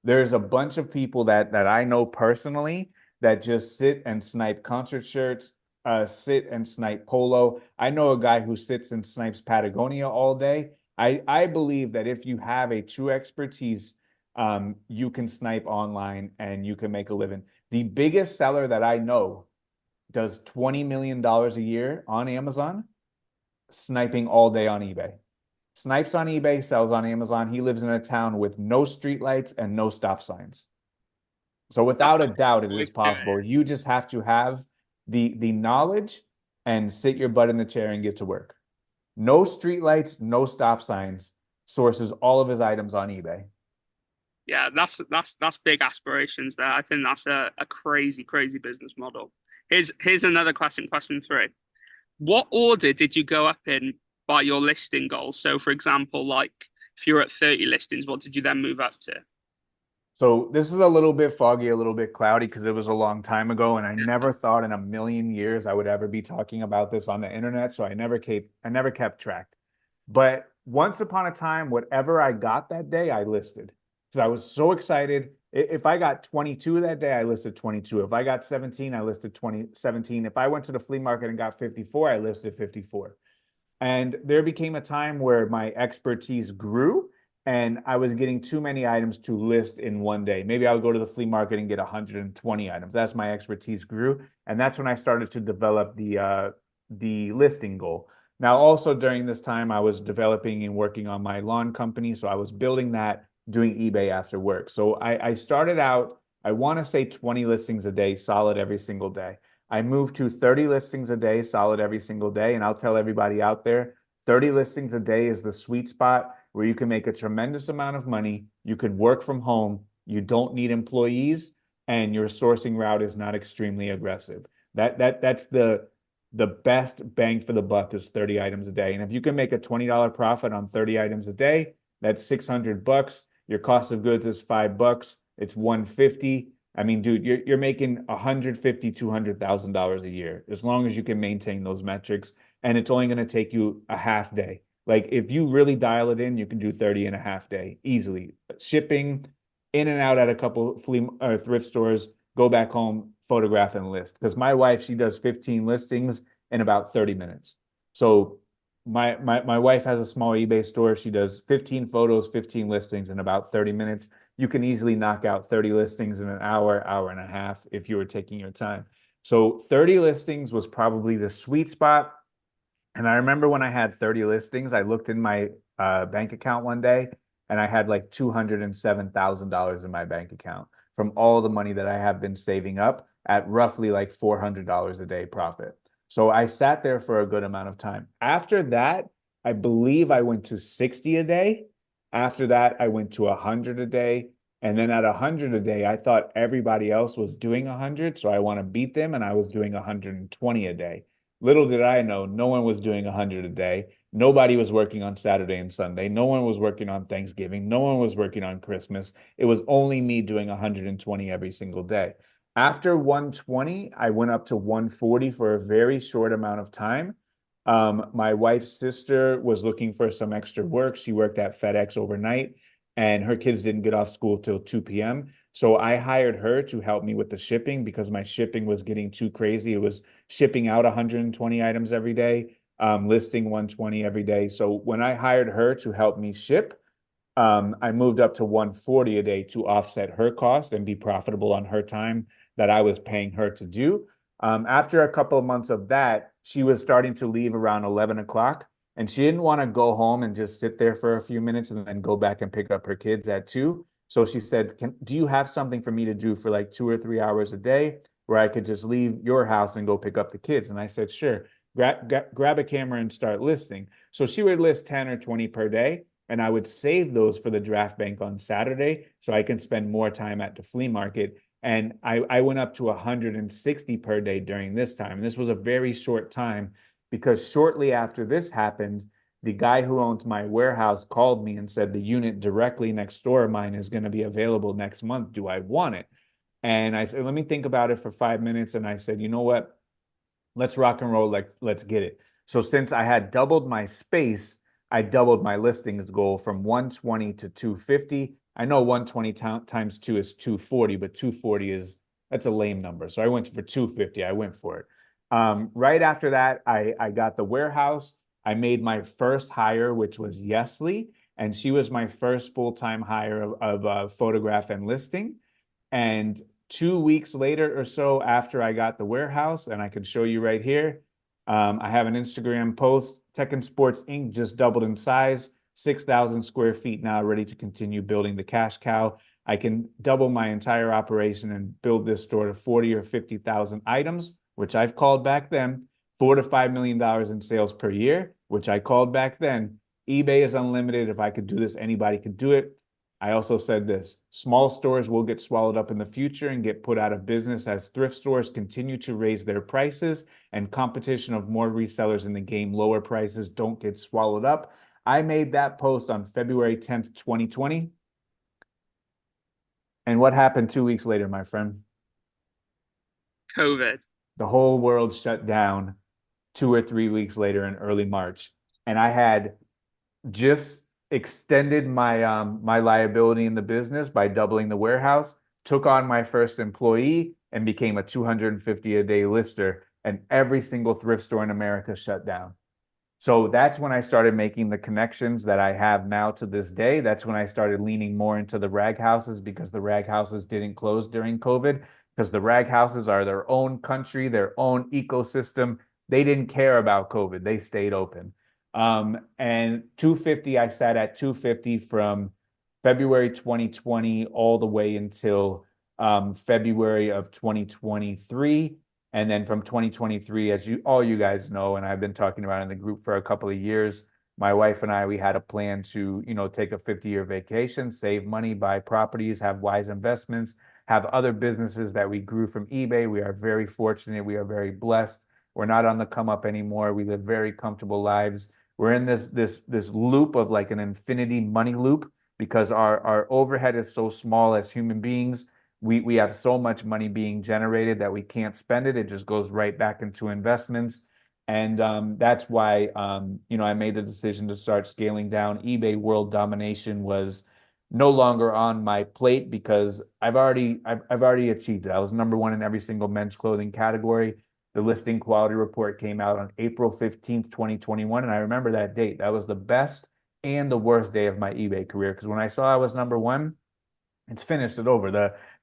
[SPEAKER 1] There's a bunch of people that I know personally that just sit and snipe concert shirts, sit and snipe polo. I know a guy who sits and snipes Patagonia all day. I believe that if you have a true expertise, you can snipe online and you can make a living. The biggest seller that I know does $20 million a year on Amazon, sniping all day on eBay. Snipes on eBay, sells on Amazon. He lives in a town with no streetlights and no stop signs. So
[SPEAKER 2] That's
[SPEAKER 1] without a doubt, it is
[SPEAKER 2] always do
[SPEAKER 1] possible. You just have to have the knowledge and sit your butt in the chair and get to work. No streetlights, no stop signs. Sources all of his items on eBay.
[SPEAKER 2] Yeah, that's big aspirations there. I think that's a crazy, crazy business model. Here's another question, question three. What order did you go up in by your listing goals? So for example, like if you're at 30 listings, what did you then move up to?
[SPEAKER 1] So this is a little bit foggy, a little bit cloudy because it was a long time ago, and I never thought in a million years I would ever be talking about this on the internet. So I never kept track. But once upon a time, whatever I got that day, I listed. Because I was so excited. If I got 22 that day, I listed 22. If I got 17, I listed 17. If I went to the flea market and got 54, I listed 54. And there became a time where my expertise grew and I was getting too many items to list in one day. Maybe I would go to the flea market and get 120 items. That's my expertise grew, and that's when I started to develop the listing goal. Now, also during this time, I was developing and working on my lawn company, so I was building that, doing eBay after work. So I started out, I want to say 20 listings a day, solid every single day. I moved to 30 listings a day, solid every single day, and I'll tell everybody out there, 30 listings a day is the sweet spot where you can make a tremendous amount of money. You could work from home. You don't need employees, and your sourcing route is not extremely aggressive. That's the best bang for the buck is 30 items a day. And if you can make a $20 profit on 30 items a day, that's $600. Your cost of goods is $5. It's 150. I mean, dude, you're making 150, $200,000 a year as long as you can maintain those metrics. And it's only going to take you a half day. Like if you really dial it in, you can do 30 in a half day easily. Shipping in and out at a couple flea or thrift stores, go back home, photograph and list. Because my wife, she does 15 listings in about 30 minutes. So my wife has a small eBay store. She does 15 photos, 15 listings in about 30 minutes. You can easily knock out 30 listings in an hour, hour and a half if you were taking your time. So 30 listings was probably the sweet spot. And I remember when I had 30 listings, I looked in my bank account one day and I had like $207,000 in my bank account from all the money that I have been saving up at roughly like $400 a day profit. So I sat there for a good amount of time. After that, I believe I went to 60 a day. After that, I went to 100 a day. And then at 100 a day, I thought everybody else was doing 100. So I want to beat them. And I was doing 120 a day. Little did I know, no one was doing 100 a day. Nobody was working on Saturday and Sunday. No one was working on Thanksgiving. No one was working on Christmas. It was only me doing 120 every single day. After 120, I went up to 140 for a very short amount of time. My wife's sister was looking for some extra work. She worked at FedEx overnight, and her kids didn't get off school till 2 p.m. So I hired her to help me with the shipping because my shipping was getting too crazy. It was shipping out 120 items every day, listing 120 every day. So when I hired her to help me ship, I moved up to 140 a day to offset her cost and be profitable on her time that I was paying her to do. After a couple of months of that, she was starting to leave around 11 o'clock, and she didn't want to go home and just sit there for a few minutes and then go back and pick up her kids at 2. So she said, do you have something for me to do for like 2 or 3 hours a day where I could just leave your house and go pick up the kids? And I said, sure, grab a camera and start listing. So she would list 10 or 20 per day, and I would save those for the draft bank on Saturday so I can spend more time at the flea market. And I went up to 160 per day during this time. And this was a very short time because shortly after this happened, the guy who owns my warehouse called me and said the unit directly next door of mine is going to be available next month. Do I want it? And I said, let me think about it for 5 minutes. And I said, you know what? Let's rock and roll. Like, let's get it. So since I had doubled my space, I doubled my listings goal from 120 to 250. I know 120 times 2 is 240, but 240 that's a lame number. So I went for 250. I went for it. Right after that, I got the warehouse. I made my first hire, which was Yesley, and she was my first full-time hire of photograph and listing. And 2 weeks later or so after I got the warehouse, and I can show you right here, I have an Instagram post. Tech and Sports Inc. just doubled in size, 6,000 square feet now, ready to continue building the cash cow. I can double my entire operation and build this store to 40 or 50,000 items, which I've called back then, $4 to $5 million in sales per year, which I called back then. eBay is unlimited. If I could do this, anybody could do it. I also said this, small stores will get swallowed up in the future and get put out of business as thrift stores continue to raise their prices and competition of more resellers in the game lower prices don't get swallowed up. I made that post on February 10th, 2020. And what happened 2 weeks later, my friend?
[SPEAKER 2] COVID.
[SPEAKER 1] The whole world shut down 2 or 3 weeks later in early March. And I had just extended my liability in the business by doubling the warehouse, took on my first employee, and became a 250 a day lister. And every single thrift store in America shut down. So that's when I started making the connections that I have now to this day. That's when I started leaning more into the rag houses because the rag houses didn't close during COVID because the rag houses are their own country, their own ecosystem. They didn't care about COVID. They stayed open. And 250, I sat at 250 from February 2020 all the way until February of 2023. And then from 2023, as you guys know, and I've been talking about in the group for a couple of years, my wife and I, we had a plan to, take a 50-year vacation, save money, buy properties, have wise investments, have other businesses that we grew from eBay. We are very fortunate. We are very blessed. We're not on the come up anymore. We live very comfortable lives. We're in this loop of like an infinity money loop because our overhead is so small as human beings. We have so much money being generated that we can't spend it. It just goes right back into investments. And that's why I made the decision to start scaling down. eBay world domination was no longer on my plate because I've already achieved it. I was number one in every single men's clothing category. The listing quality report came out on April 15th, 2021. And I remember that date. That was the best and the worst day of my eBay career because when I saw I was number one, it's finished it over.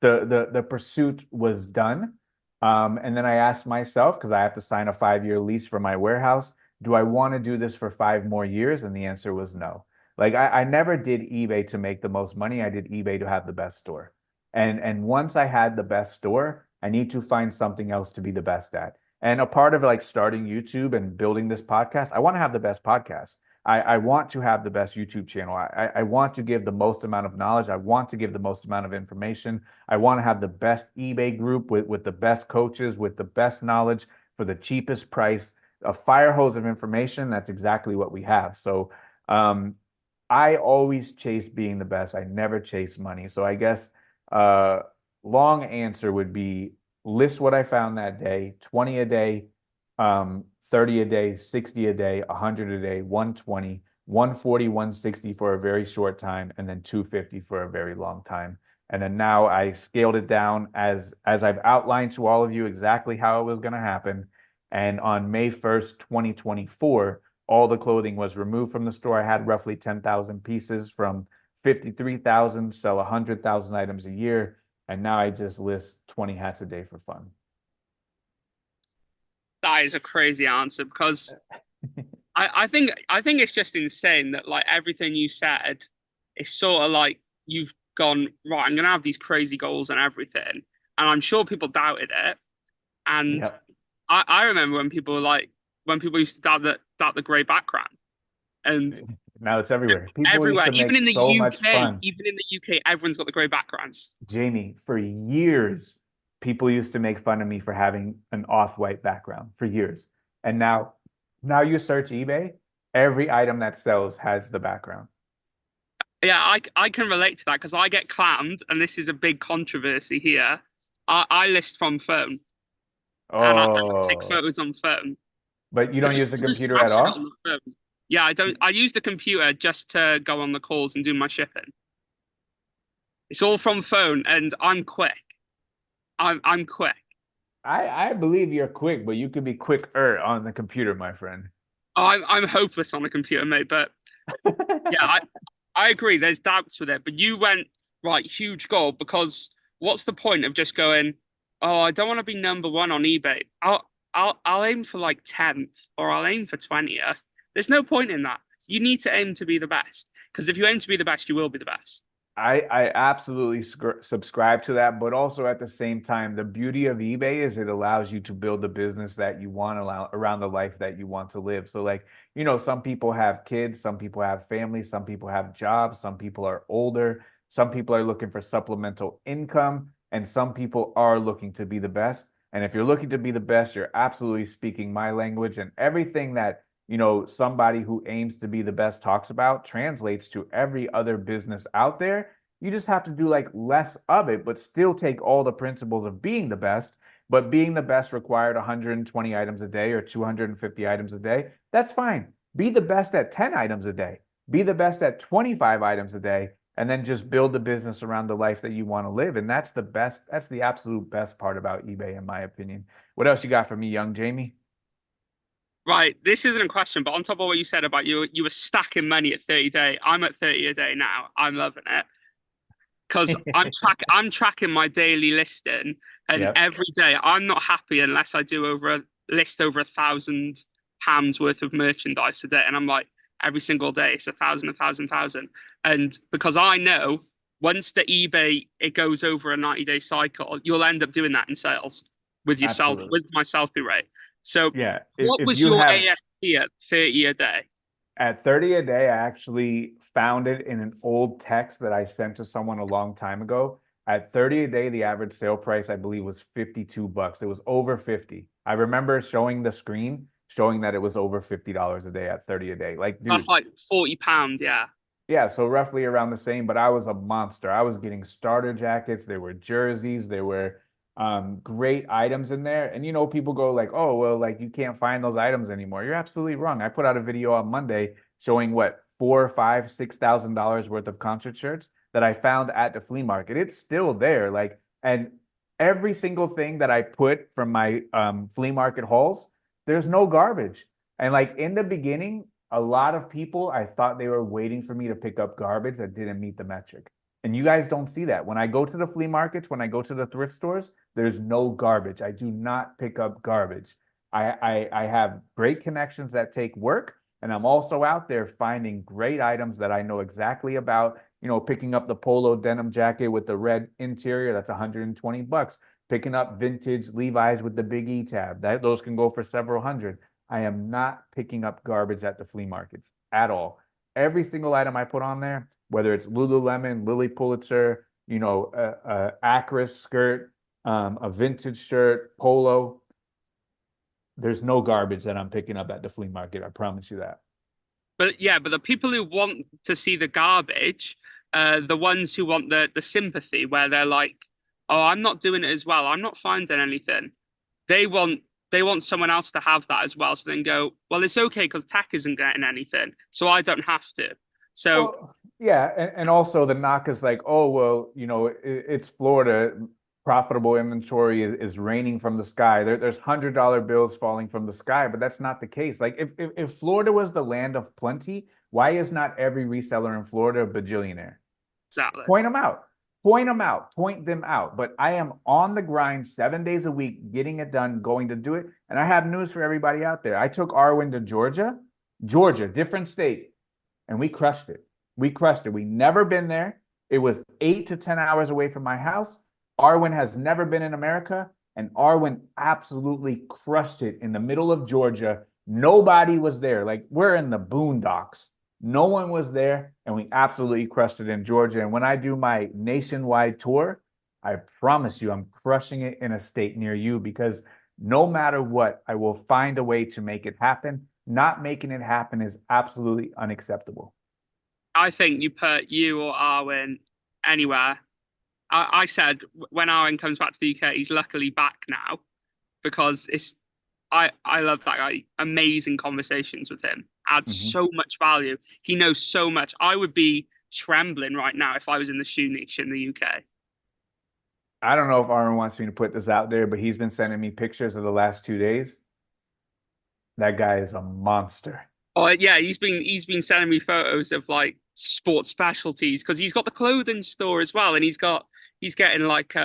[SPEAKER 1] The pursuit was done. And then I asked myself, because I have to sign a 5-year lease for my warehouse, do I want to do this for 5 more years? And the answer was no. Like I never did eBay to make the most money. I did eBay to have the best store. And once I had the best store, I need to find something else to be the best at. And a part of like starting YouTube and building this podcast, I want to have the best podcast. I want to have the best YouTube channel. I want to give the most amount of knowledge. I want to give the most amount of information. I want to have the best eBay group with the best coaches, with the best knowledge for the cheapest price, a fire hose of information. That's exactly what we have. So I always chase being the best. I never chase money. So I guess uh, long answer would be list what I found that day, 20 a day, 30 a day, 60 a day, 100 a day, 120, 140, 160 for a very short time, and then 250 for a very long time. And then now I scaled it down as I've outlined to all of you exactly how it was going to happen. And on May 1st, 2024, all the clothing was removed from the store. I had roughly 10,000 pieces from 53,000, sell 100,000 items a year. And now I just list 20 hats a day for fun.
[SPEAKER 2] That is a crazy answer because I think it's just insane that like everything you said is sort of like you've gone, right, I'm gonna have these crazy goals and everything. And I'm sure people doubted it. And
[SPEAKER 1] Yeah.
[SPEAKER 2] I remember when people used to doubt the grey background. And
[SPEAKER 1] Now it's everywhere. People used
[SPEAKER 2] everywhere,
[SPEAKER 1] to make so much fun.
[SPEAKER 2] Even in the UK, everyone's got the grey backgrounds.
[SPEAKER 1] Jamie, for years, people used to make fun of me for having an off-white background for years. And now you search eBay, every item that sells has the background.
[SPEAKER 2] Yeah, I can relate to that because I get clammed, and this is a big controversy here. I list from phone, and I take
[SPEAKER 1] Oh,
[SPEAKER 2] photos on phone.
[SPEAKER 1] but you
[SPEAKER 2] But
[SPEAKER 1] don't
[SPEAKER 2] the
[SPEAKER 1] use the
[SPEAKER 2] photos
[SPEAKER 1] computer at
[SPEAKER 2] faster on
[SPEAKER 1] all?
[SPEAKER 2] the phone. Yeah, I don't. I use the computer just to go on the calls and do my shipping. It's all from phone, and I'm quick. I'm quick.
[SPEAKER 1] I believe you're quick, but you could be quicker on the computer, my friend.
[SPEAKER 2] I'm hopeless on the computer, mate. But yeah, I agree. There's doubts with it, but you went right, huge goal because what's the point of just going, oh, I don't want to be number one on eBay. I'll aim for like 10th or I'll aim for 20th. There's no point in that. You need to aim to be the best because if you aim to be the best, you will be the best.
[SPEAKER 1] I absolutely subscribe to that, but also at the same time, the beauty of eBay is it allows you to build the business that you want around the life that you want to live. So like, some people have kids, some people have families, some people have jobs, some people are older, some people are looking for supplemental income, and some people are looking to be the best. And if you're looking to be the best, you're absolutely speaking my language and everything that somebody who aims to be the best talks about translates to every other business out there. You just have to do like less of it, but still take all the principles of being the best. But being the best required 120 items a day or 250 items a day. That's fine. Be the best at 10 items a day. Be the best at 25 items a day. And then just build the business around the life that you want to live. And that's the best, that's the absolute best part about eBay, in my opinion. What else you got for me, young Jamie?
[SPEAKER 2] Right, this isn't a question, but on top of what you said about you were stacking money at 30 a day. I'm at 30 a day now. I'm loving it because I'm tracking my daily listing, and
[SPEAKER 1] Yep,
[SPEAKER 2] every day I'm not happy unless I do over a list over £1,000 worth of merchandise a day, and I'm like every single day it's 1,000, 1,000, 1,000, and because I know once the eBay it goes over a 90-day cycle, you'll end up doing that in sales
[SPEAKER 1] absolutely.
[SPEAKER 2] with my sell through rate. So,
[SPEAKER 1] Yeah,
[SPEAKER 2] what
[SPEAKER 1] if
[SPEAKER 2] was
[SPEAKER 1] you
[SPEAKER 2] your
[SPEAKER 1] have
[SPEAKER 2] ASP at 30 a day?
[SPEAKER 1] at 30 a day, I actually found it in an old text that I sent to someone a long time ago. At 30 a day, the average sale price, I believe, was 52 bucks. It was over 50. I remember showing the screen, showing that it was over $50 a day at 30 a day. Like,
[SPEAKER 2] That's
[SPEAKER 1] dude,
[SPEAKER 2] like £40, yeah.
[SPEAKER 1] yeah, so roughly around the same, but I was a monster. I was getting starter jackets, there were jerseys, there were great items in there. And people go like, "Oh, well, like you can't find those items anymore." You're absolutely wrong. I put out a video on Monday showing what four, five, $6,000 worth of concert shirts that I found at the flea market. It's still there, like, and every single thing that I put from my flea market hauls, there's no garbage. And like in the beginning, a lot of people, I thought they were waiting for me to pick up garbage that didn't meet the metric. And you guys don't see that. When I go to the flea markets, when I go to the thrift stores, there's no garbage. I do not pick up garbage. I have great connections that take work, and I'm also out there finding great items that I know exactly about. Picking up the polo denim jacket with the red interior, that's 120 bucks. Picking up vintage Levi's with the big E tab, those can go for several hundred. I am not picking up garbage at the flea markets at all. Every single item I put on there, whether it's Lululemon, Lilly Pulitzer, a Acris skirt, a vintage shirt, polo, there's no garbage that I'm picking up at the flea market. I promise you that.
[SPEAKER 2] But yeah, but the people who want to see the garbage, the ones who want the sympathy, where they're like, "Oh, I'm not doing it as well. I'm not finding anything." They want they want someone else to have that as well. So then go, "Well, it's okay because Tack isn't getting anything, so I don't have to." So
[SPEAKER 1] Well, yeah, and also the knock is like, oh, well, it's Florida. Profitable inventory is raining from the sky. There's $100 bills falling from the sky, but that's not the case. Like if Florida was the land of plenty, why is not every reseller in Florida a bajillionaire?
[SPEAKER 2] exactly.
[SPEAKER 1] Point them out. Point them out. Point them out. But I am on the grind 7 days a week, getting it done, going to do it. And I have news for everybody out there. I took Arwen to Georgia, different state, and we crushed it. We crushed it. We never been there. It was 8 to 10 hours away from my house. Arwen has never been in America, and Arwen absolutely crushed it in the middle of Georgia. Nobody was there. Like we're in the boondocks. No one was there, and we absolutely crushed it in Georgia. And when I do my nationwide tour, I promise you I'm crushing it in a state near you because no matter what, I will find a way to make it happen. Not making it happen is absolutely unacceptable.
[SPEAKER 2] I think you put you or Arwen anywhere. I said when Arwen comes back to the UK, he's luckily back now because I love that guy. Amazing conversations with him. Adds
[SPEAKER 1] Mhm.
[SPEAKER 2] so much value. He knows so much. I would be trembling right now if I was in the shoe niche in the UK.
[SPEAKER 1] I don't know if Aaron wants me to put this out there, but he's been sending me pictures of the last 2 days. That guy is a monster.
[SPEAKER 2] Oh yeah, he's been sending me photos of like sports specialties because he's got the clothing store as well, and he's getting like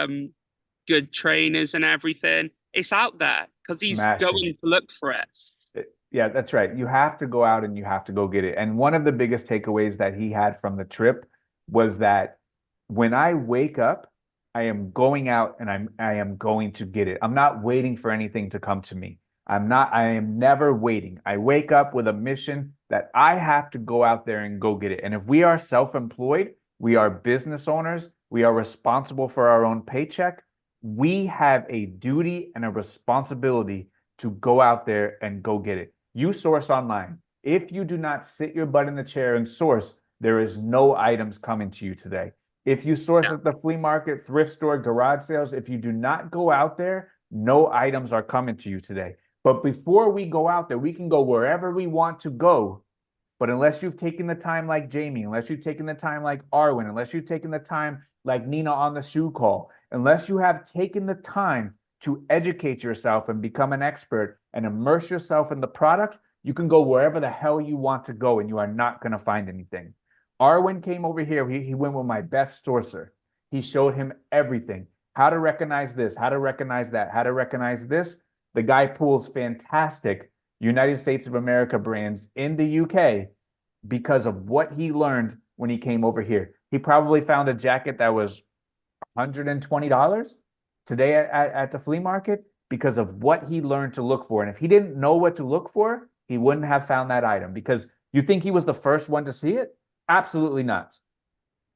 [SPEAKER 2] good trainers and everything. It's out there because he's
[SPEAKER 1] Smashing.
[SPEAKER 2] going to look for it.
[SPEAKER 1] Yeah, that's right. You have to go out and you have to go get it. And one of the biggest takeaways that he had from the trip was that when I wake up, I am going out and I am going to get it. I'm not waiting for anything to come to me. I am never waiting. I wake up with a mission that I have to go out there and go get it. And if we are self-employed, we are business owners, we are responsible for our own paycheck. We have a duty and a responsibility to go out there and go get it. You source online. If you do not sit your butt in the chair and source, there is no items coming to you today. If you source
[SPEAKER 2] Yeah.
[SPEAKER 1] at the flea market, thrift store, garage sales, if you do not go out there, no items are coming to you today. But before we go out there, we can go wherever we want to go. But unless you've taken the time like Jamie, unless you've taken the time like Arwen, unless you've taken the time like Nina on the shoe call, unless you have taken the time to educate yourself and become an expert and immerse yourself in the product, you can go wherever the hell you want to go and you are not going to find anything. Arwen came over here. He went with my best sourcer. He showed him everything, how to recognize this, how to recognize that, how to recognize this. The guy pulls fantastic United States of America brands in the UK because of what he learned when he came over here. He probably found a jacket that was $120 today at the flea market because of what he learned to look for. And if he didn't know what to look for, he wouldn't have found that item. Because you think he was the first one to see it? Absolutely not.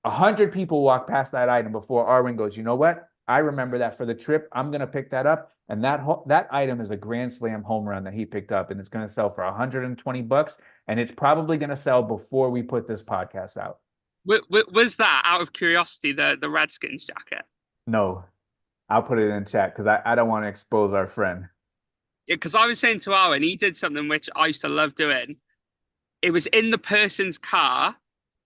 [SPEAKER 1] 100 people walk past that item before Arwen goes, you know what? I remember that for the trip. I'm going to pick that up. And that item is a Grand Slam home run that he picked up, and it's going to sell for $120. And it's probably going to sell before we put this podcast out.
[SPEAKER 2] Was that, out of curiosity, the Redskins jacket?
[SPEAKER 1] No, I'll put it in chat because I don't want to expose our friend.
[SPEAKER 2] Yeah, because I was saying to Owen, he did something which I used to love doing. It was in the person's car.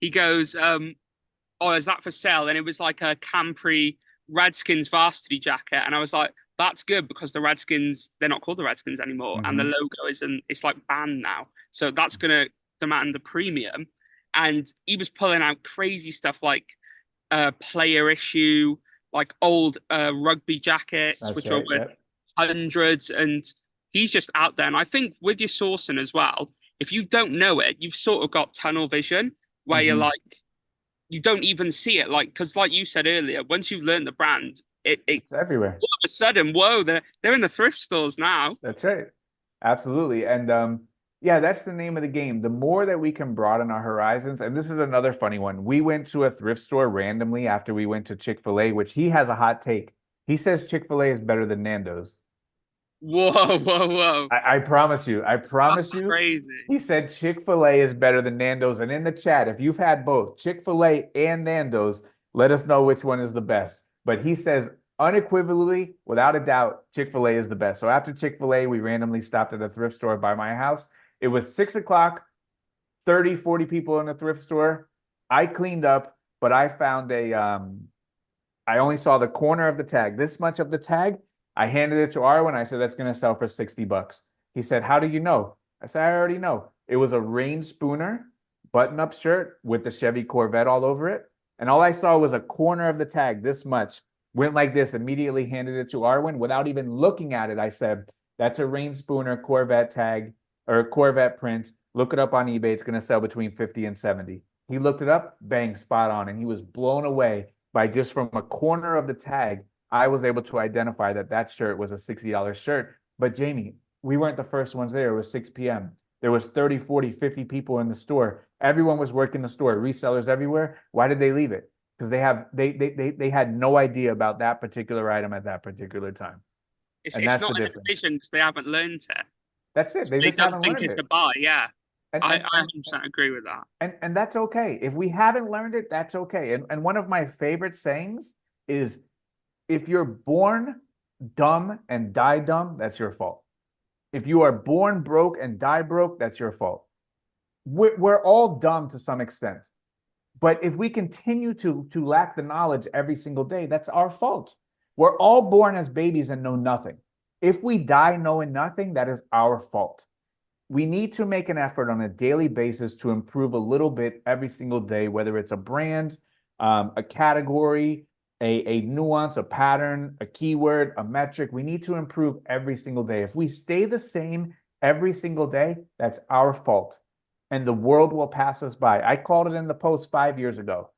[SPEAKER 2] He goes, "Oh, is that for sale?" And it was like a Campri Redskins varsity jacket, and I was like, "That's good because the Redskins, they're not called the Redskins anymore, and the logo isn't. It's like banned now, so that's gonna demand a premium." And he was pulling out crazy stuff like player issue, like old rugby jackets,
[SPEAKER 1] That's
[SPEAKER 2] which are
[SPEAKER 1] right.
[SPEAKER 2] worth
[SPEAKER 1] Yep.
[SPEAKER 2] hundreds. And he's just out there. And I think with your sourcing as well, if you don't know it, you've sort of got tunnel vision where you're like, you don't even see it. Like, because like you said earlier, once you learn the brand, it
[SPEAKER 1] It's everywhere.
[SPEAKER 2] all of a sudden, whoa, they're in the thrift stores now.
[SPEAKER 1] That's right. Absolutely. And yeah, that's the name of the game. The more that we can broaden our horizons, and this is another funny one. We went to a thrift store randomly after we went to Chick-fil-A, which he has a hot take. He says Chick-fil-A is better than Nando's.
[SPEAKER 2] Whoa, whoa, whoa.
[SPEAKER 1] I promise you. I
[SPEAKER 2] That's
[SPEAKER 1] promise you.
[SPEAKER 2] crazy.
[SPEAKER 1] He said Chick-fil-A is better than Nando's. And in the chat, if you've had both Chick-fil-A and Nando's, let us know which one is the best. But he says unequivocally, without a doubt, Chick-fil-A is the best. So after Chick-fil-A, we randomly stopped at a thrift store by my house. It was 6 o'clock, 30, 40 people in the thrift store. I cleaned up, but I found I only saw the corner of the tag, this much of the tag. I handed it to Arwen. I said, that's going to sell for $60. He said, how do you know? I said, I already know. It was a Rain Spooner button-up shirt with the Chevy Corvette all over it. And all I saw was a corner of the tag, this much. Went like this, immediately handed it to Arwen. Without even looking at it, I said, that's a Rain Spooner Corvette tag or Corvette print. Look it up on eBay. It's going to sell between 50 and 70. He looked it up, bang, spot on. And he was blown away by just from a corner of the tag, I was able to identify that that shirt was a $60 shirt. But Jamie, we weren't the first ones there. It was 6 p.m. There was 30, 40, 50 people in the store. Everyone was working the store, resellers everywhere. Why did they leave it? Because they had no idea about that particular item at that particular time. And
[SPEAKER 2] It's
[SPEAKER 1] that's
[SPEAKER 2] not
[SPEAKER 1] the
[SPEAKER 2] an
[SPEAKER 1] difference.
[SPEAKER 2] decision because they haven't learned it.
[SPEAKER 1] That's it.
[SPEAKER 2] So
[SPEAKER 1] They
[SPEAKER 2] they
[SPEAKER 1] just
[SPEAKER 2] don't
[SPEAKER 1] haven't
[SPEAKER 2] think
[SPEAKER 1] learned
[SPEAKER 2] it's a
[SPEAKER 1] it.
[SPEAKER 2] buy. Yeah,
[SPEAKER 1] And
[SPEAKER 2] I
[SPEAKER 1] and and
[SPEAKER 2] 100% agree with that.
[SPEAKER 1] and that's okay. If we haven't learned it, that's okay. And one of my favorite sayings is if you're born dumb and die dumb, that's your fault. If you are born broke and die broke, that's your fault. We're all dumb to some extent. But if we continue to lack the knowledge every single day, that's our fault. We're all born as babies and know nothing. If we die knowing nothing, that is our fault. We need to make an effort on a daily basis to improve a little bit every single day, whether it's a brand, a category, a nuance, a pattern, a keyword, a metric. We need to improve every single day. If we stay the same every single day, that's our fault. And the world will pass us by. I called it in the post 5 years ago.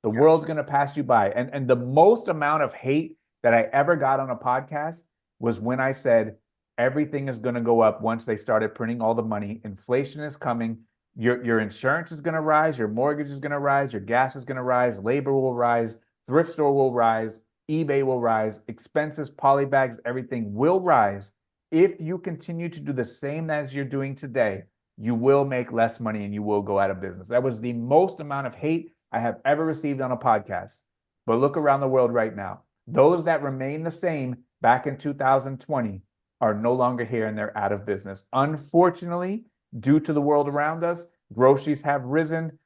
[SPEAKER 1] The world's going to pass you by. And the most amount of hate that I ever got on a podcast was when I said, everything is going to go up once they started printing all the money. Inflation is coming. Your insurance is going to rise. Your mortgage is going to rise. Your gas is going to rise. Labor will rise. Thrift store will rise. eBay will rise. Expenses, polybags, everything will rise. If you continue to do the same as you're doing today, you will make less money and you will go out of business. That was the most amount of hate I have ever received on a podcast. But look around the world right now. Those that remain the same back in 2020 are no longer here and they're out of business. Unfortunately, due to the world around us, groceries have risen,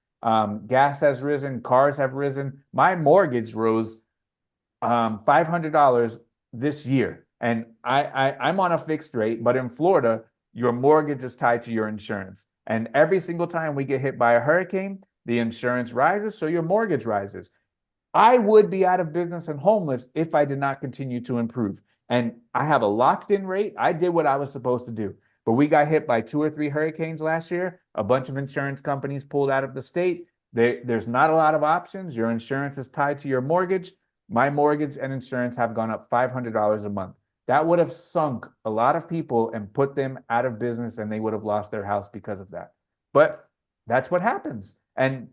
[SPEAKER 1] gas has risen, cars have risen. My mortgage rose $500 this year. And I'm on a fixed rate, but in Florida, your mortgage is tied to your insurance. And every single time we get hit by a hurricane, the insurance rises, so your mortgage rises. I would be out of business and homeless if I did not continue to improve. And I have a locked in rate. I did what I was supposed to do. But we got hit by two or three hurricanes last year. A bunch of insurance companies pulled out of the state. There's not a lot of options. Your insurance is tied to your mortgage. My mortgage and insurance have gone up $500 a month. That would have sunk a lot of people and put them out of business, and they would have lost their house because of that. But that's what happens. And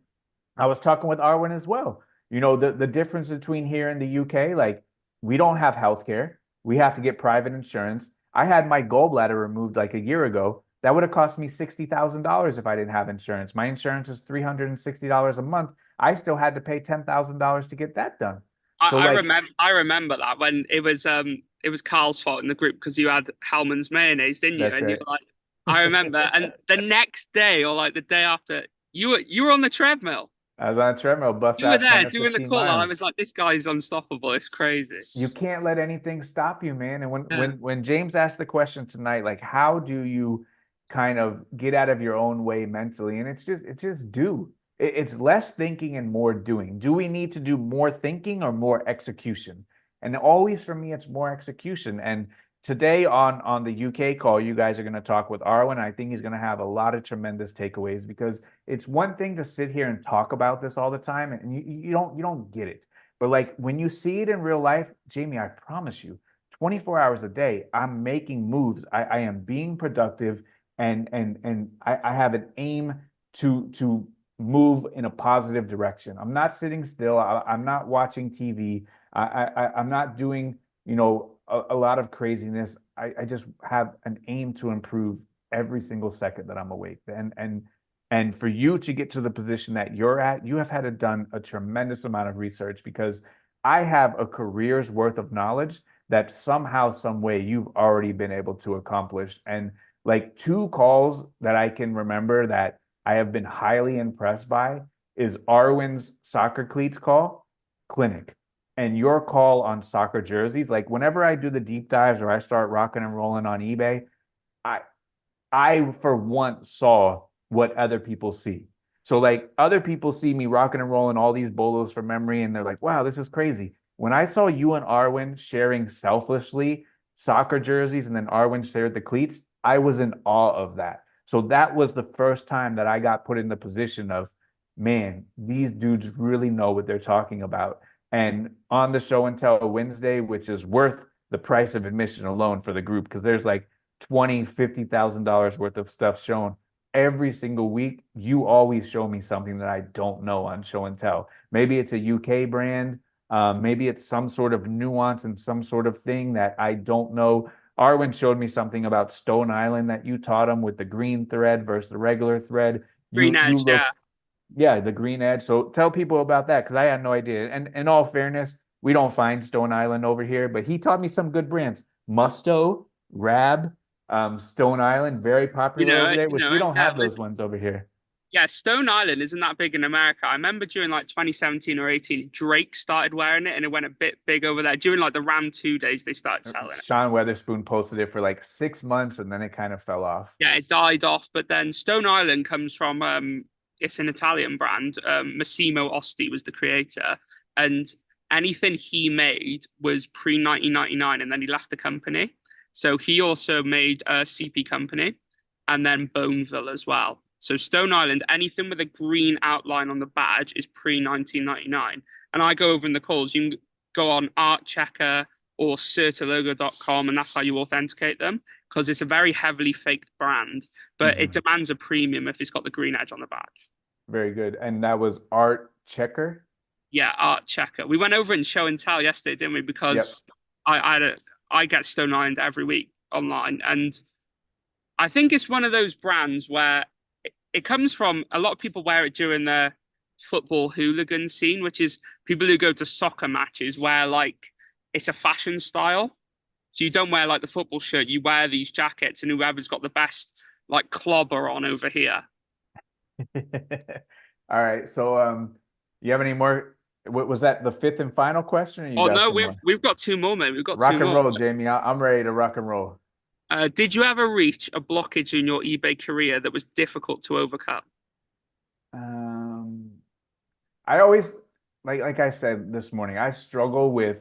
[SPEAKER 1] I was talking with Arwen as well. The difference between here and the UK, like we don't have healthcare. We have to get private insurance. I had my gallbladder removed like a year ago. That would have cost me $60,000 if I didn't have insurance. My insurance is $360 a month. I still had to pay $10,000 to get that done. So like
[SPEAKER 2] I remember that when it was Carl's fault in the group because you had Hellman's mayonnaise, didn't you?
[SPEAKER 1] that's
[SPEAKER 2] And you
[SPEAKER 1] right.
[SPEAKER 2] were like, I remember. And the next day or like the day after, you were on the treadmill.
[SPEAKER 1] I was on a treadmill, bust
[SPEAKER 2] You were
[SPEAKER 1] out 10
[SPEAKER 2] there
[SPEAKER 1] or
[SPEAKER 2] doing the
[SPEAKER 1] 15
[SPEAKER 2] call, and I
[SPEAKER 1] miles.
[SPEAKER 2] was like, this guy's unstoppable. It's crazy.
[SPEAKER 1] You can't let anything stop you, man. And when
[SPEAKER 2] Yeah.
[SPEAKER 1] when when James asked the question tonight, like how do you kind of get out of your own way mentally? And it's just do. It's less thinking and more doing. Do we need to do more thinking or more execution? And always for me, it's more execution. And today on the UK call, you guys are going to talk with Arwen. I think he's going to have a lot of tremendous takeaways because it's one thing to sit here and talk about this all the time, and you don't get it. But like when you see it in real life, Jamie, I promise you, 24 hours a day, I'm making moves. I am being productive, and I have an aim to move in a positive direction. I'm not sitting still. I'm not watching TV. I'm not doing, a lot of craziness. I just have an aim to improve every single second that I'm awake. And for you to get to the position that you're at, you have had to done a tremendous amount of research because I have a career's worth of knowledge that somehow, some way you've already been able to accomplish. And like two calls that I can remember that I have been highly impressed by is Arwen's soccer cleats call, clinic, and your call on soccer jerseys. Like whenever I do the deep dives or I start rocking and rolling on eBay, I I for once saw what other people see. So like other people see me rocking and rolling all these bolos from memory, and they're like, "Wow, this is crazy." When I saw you and Arwen sharing selflessly soccer jerseys, and then Arwen shared the cleats, I was in awe of that. So that was the first time that I got put in the position of, man, these dudes really know what they're talking about. And on the show and tell Wednesday, which is worth the price of admission alone for the group, because there's like 20, $50,000 worth of stuff shown every single week. You always show me something that I don't know on show and tell. Maybe it's a UK brand. Maybe it's some sort of nuance and some sort of thing that I don't know. Arwen showed me something about Stone Island that you taught him with the green thread versus the regular thread.
[SPEAKER 2] Green
[SPEAKER 1] You
[SPEAKER 2] Edge, yeah.
[SPEAKER 1] look, yeah, the green edge. So tell people about that because I had no idea. And in all fairness, we don't find Stone Island over here, but he taught me some good brands. Musto, Rab, Stone Island, very popular over there,
[SPEAKER 2] You
[SPEAKER 1] which
[SPEAKER 2] know
[SPEAKER 1] we
[SPEAKER 2] it.
[SPEAKER 1] don't
[SPEAKER 2] Yeah,
[SPEAKER 1] have those ones over here.
[SPEAKER 2] yeah. Stone Island isn't that big in America. I remember during like 2017 or 18, Drake started wearing it, and it went a bit big over there. During like the Ram 2 days, they started selling it.
[SPEAKER 1] Sean Weatherspoon posted it for like 6 months and then it kind of fell off.
[SPEAKER 2] Yeah, it died off. But then Stone Island comes from it's an Italian brand. Massimo Osti was the creator, and anything he made was pre 1999, and then he left the company. So he also made a CP company, and then Boneville as well. So Stone Island, anything with a green outline on the badge is pre 1999. And I go over in the calls. You can go on Art Checker or certilogo.com, and that's how you authenticate them because it's a very heavily faked brand, but it
[SPEAKER 1] Mhm.
[SPEAKER 2] demands a premium if it's got the green edge on the badge.
[SPEAKER 1] Very good. And that was Art Checker.
[SPEAKER 2] Yeah, Art Checker. We went over in show and tell yesterday, didn't we?
[SPEAKER 1] Yep.
[SPEAKER 2] Because I get Stone Island every week online, and I think it's one of those brands where it comes from a lot of people wear it during the football hooligan scene, which is people who go to soccer matches where like it's a fashion style. So you don't wear like the football shirt, you wear these jackets, and whoever's got the best like clobber on over here.
[SPEAKER 1] All right. So you have any more? Was that the fifth and final question, or you
[SPEAKER 2] Oh
[SPEAKER 1] got
[SPEAKER 2] no,
[SPEAKER 1] some
[SPEAKER 2] we've
[SPEAKER 1] more?
[SPEAKER 2] we've got two more, mate. We've got two
[SPEAKER 1] Rock and
[SPEAKER 2] more.
[SPEAKER 1] roll, Jamie. I'm ready to rock and roll.
[SPEAKER 2] Did you ever reach a blockage in your eBay career that was difficult to overcome?
[SPEAKER 1] Um, I always like I said this morning, I struggle with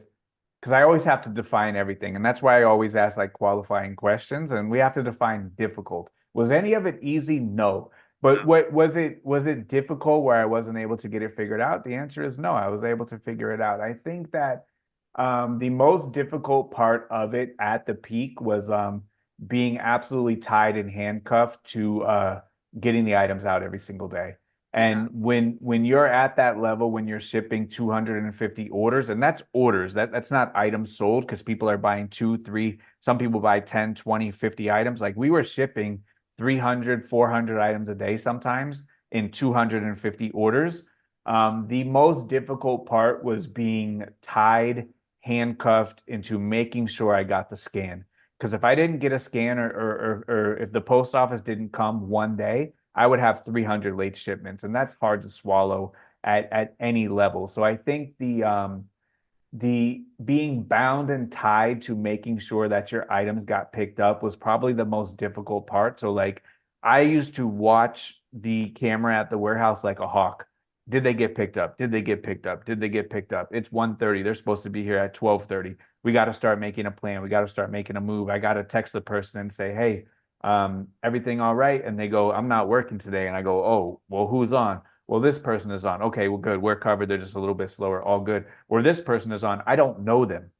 [SPEAKER 1] because I always have to define everything, and that's why I always ask like qualifying questions, and we have to define difficult. Was any of it easy? No. But
[SPEAKER 2] No.
[SPEAKER 1] what was it difficult where I wasn't able to get it figured out? The answer is no, I was able to figure it out. I think that the most difficult part of it at the peak was being absolutely tied and handcuffed to getting the items out every single day.
[SPEAKER 2] Yeah.
[SPEAKER 1] And when you're at that level, when you're shipping 250 orders, and that's orders, that's not items sold because people are buying two, three, some people buy 10, 20, 50 items. Like we were shipping 300, 400 items a day sometimes in 250 orders. The most difficult part was being tied, handcuffed into making sure I got the scan. Because if I didn't get a scan or if the post office didn't come one day, I would have 300 late shipments, and that's hard to swallow at any level. So I think the being bound and tied to making sure that your items got picked up was probably the most difficult part. So like I used to watch the camera at the warehouse like a hawk. Did they get picked up? Did they get picked up? Did they get picked up? It's 1:30. They're supposed to be here at 12:30. We got to start making a plan. We got to start making a move. I got to text the person and say, "Hey, everything all right?" And they go, "I'm not working today." And I go, "Oh, well, who's on?" Well, this person is on. Okay, well, good. We're covered. They're just a little bit slower. All good. Or this person is on. I don't know them.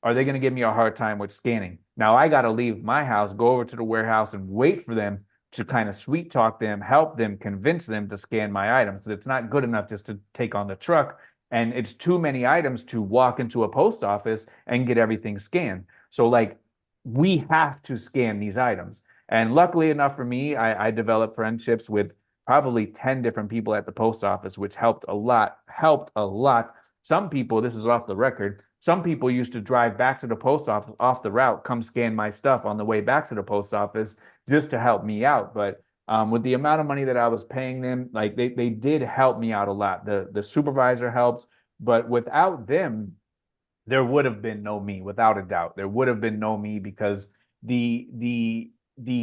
[SPEAKER 1] Are they going to give me a hard time with scanning? Now I got to leave my house, go over to the warehouse and wait for them to kind of sweet talk them, help them, convince them to scan my items. It's not good enough just to take on the truck. And it's too many items to walk into a post office and get everything scanned. So, like, we have to scan these items. And luckily enough for me, I developed friendships with probably 10 different people at the post office, which helped a lot, helped a lot. Some people, this is off the record, some people used to drive back to the post office off the route, come scan my stuff on the way back to the post office just to help me out. But with the amount of money that I was paying them, like they did help me out a lot. The supervisor helped, but without them, there would have been no me, without a doubt. There would have been no me because the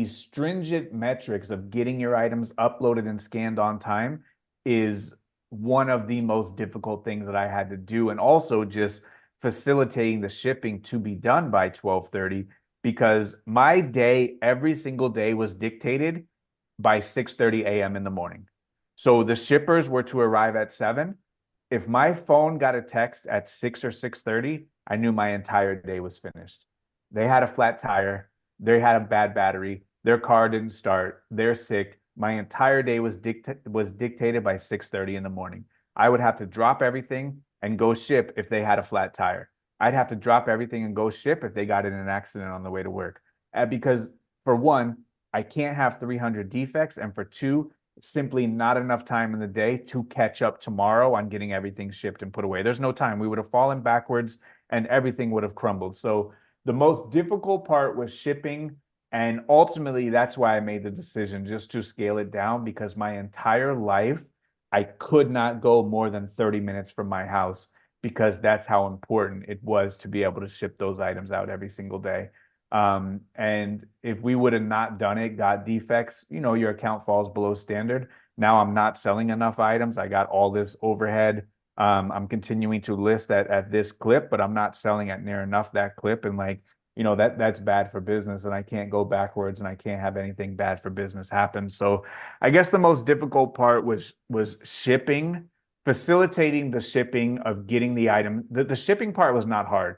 [SPEAKER 1] stringent metrics of getting your items uploaded and scanned on time is one of the most difficult things that I had to do. And also just facilitating the shipping to be done by 12:30 because my day every single day was dictated by 6:30 a.m. in the morning. So the shippers were to arrive at 7. If my phone got a text at 6 or 6:30, I knew my entire day was finished. They had a flat tire, they had a bad battery, their car didn't start, they're sick. My entire day was dictated by 6:30 in the morning. I would have to drop everything and go ship if they had a flat tire. I'd have to drop everything and go ship if they got in an accident on the way to work. Because for one, I can't have 300 defects, and for two, simply not enough time in the day to catch up tomorrow on getting everything shipped and put away. There's no time. We would have fallen backwards and everything would have crumbled. So the most difficult part was shipping. And ultimately, that's why I made the decision just to scale it down because my entire life, I could not go more than 30 minutes from my house because that's how important it was to be able to ship those items out every single day. And if we would have not done it, got defects, your account falls below standard. Now I'm not selling enough items. I got all this overhead. I'm continuing to list at this clip, but I'm not selling at near enough that clip. And like, that's bad for business and I can't go backwards and I can't have anything bad for business happen. So I guess the most difficult part was shipping, facilitating the shipping of getting the item. The shipping part was not hard,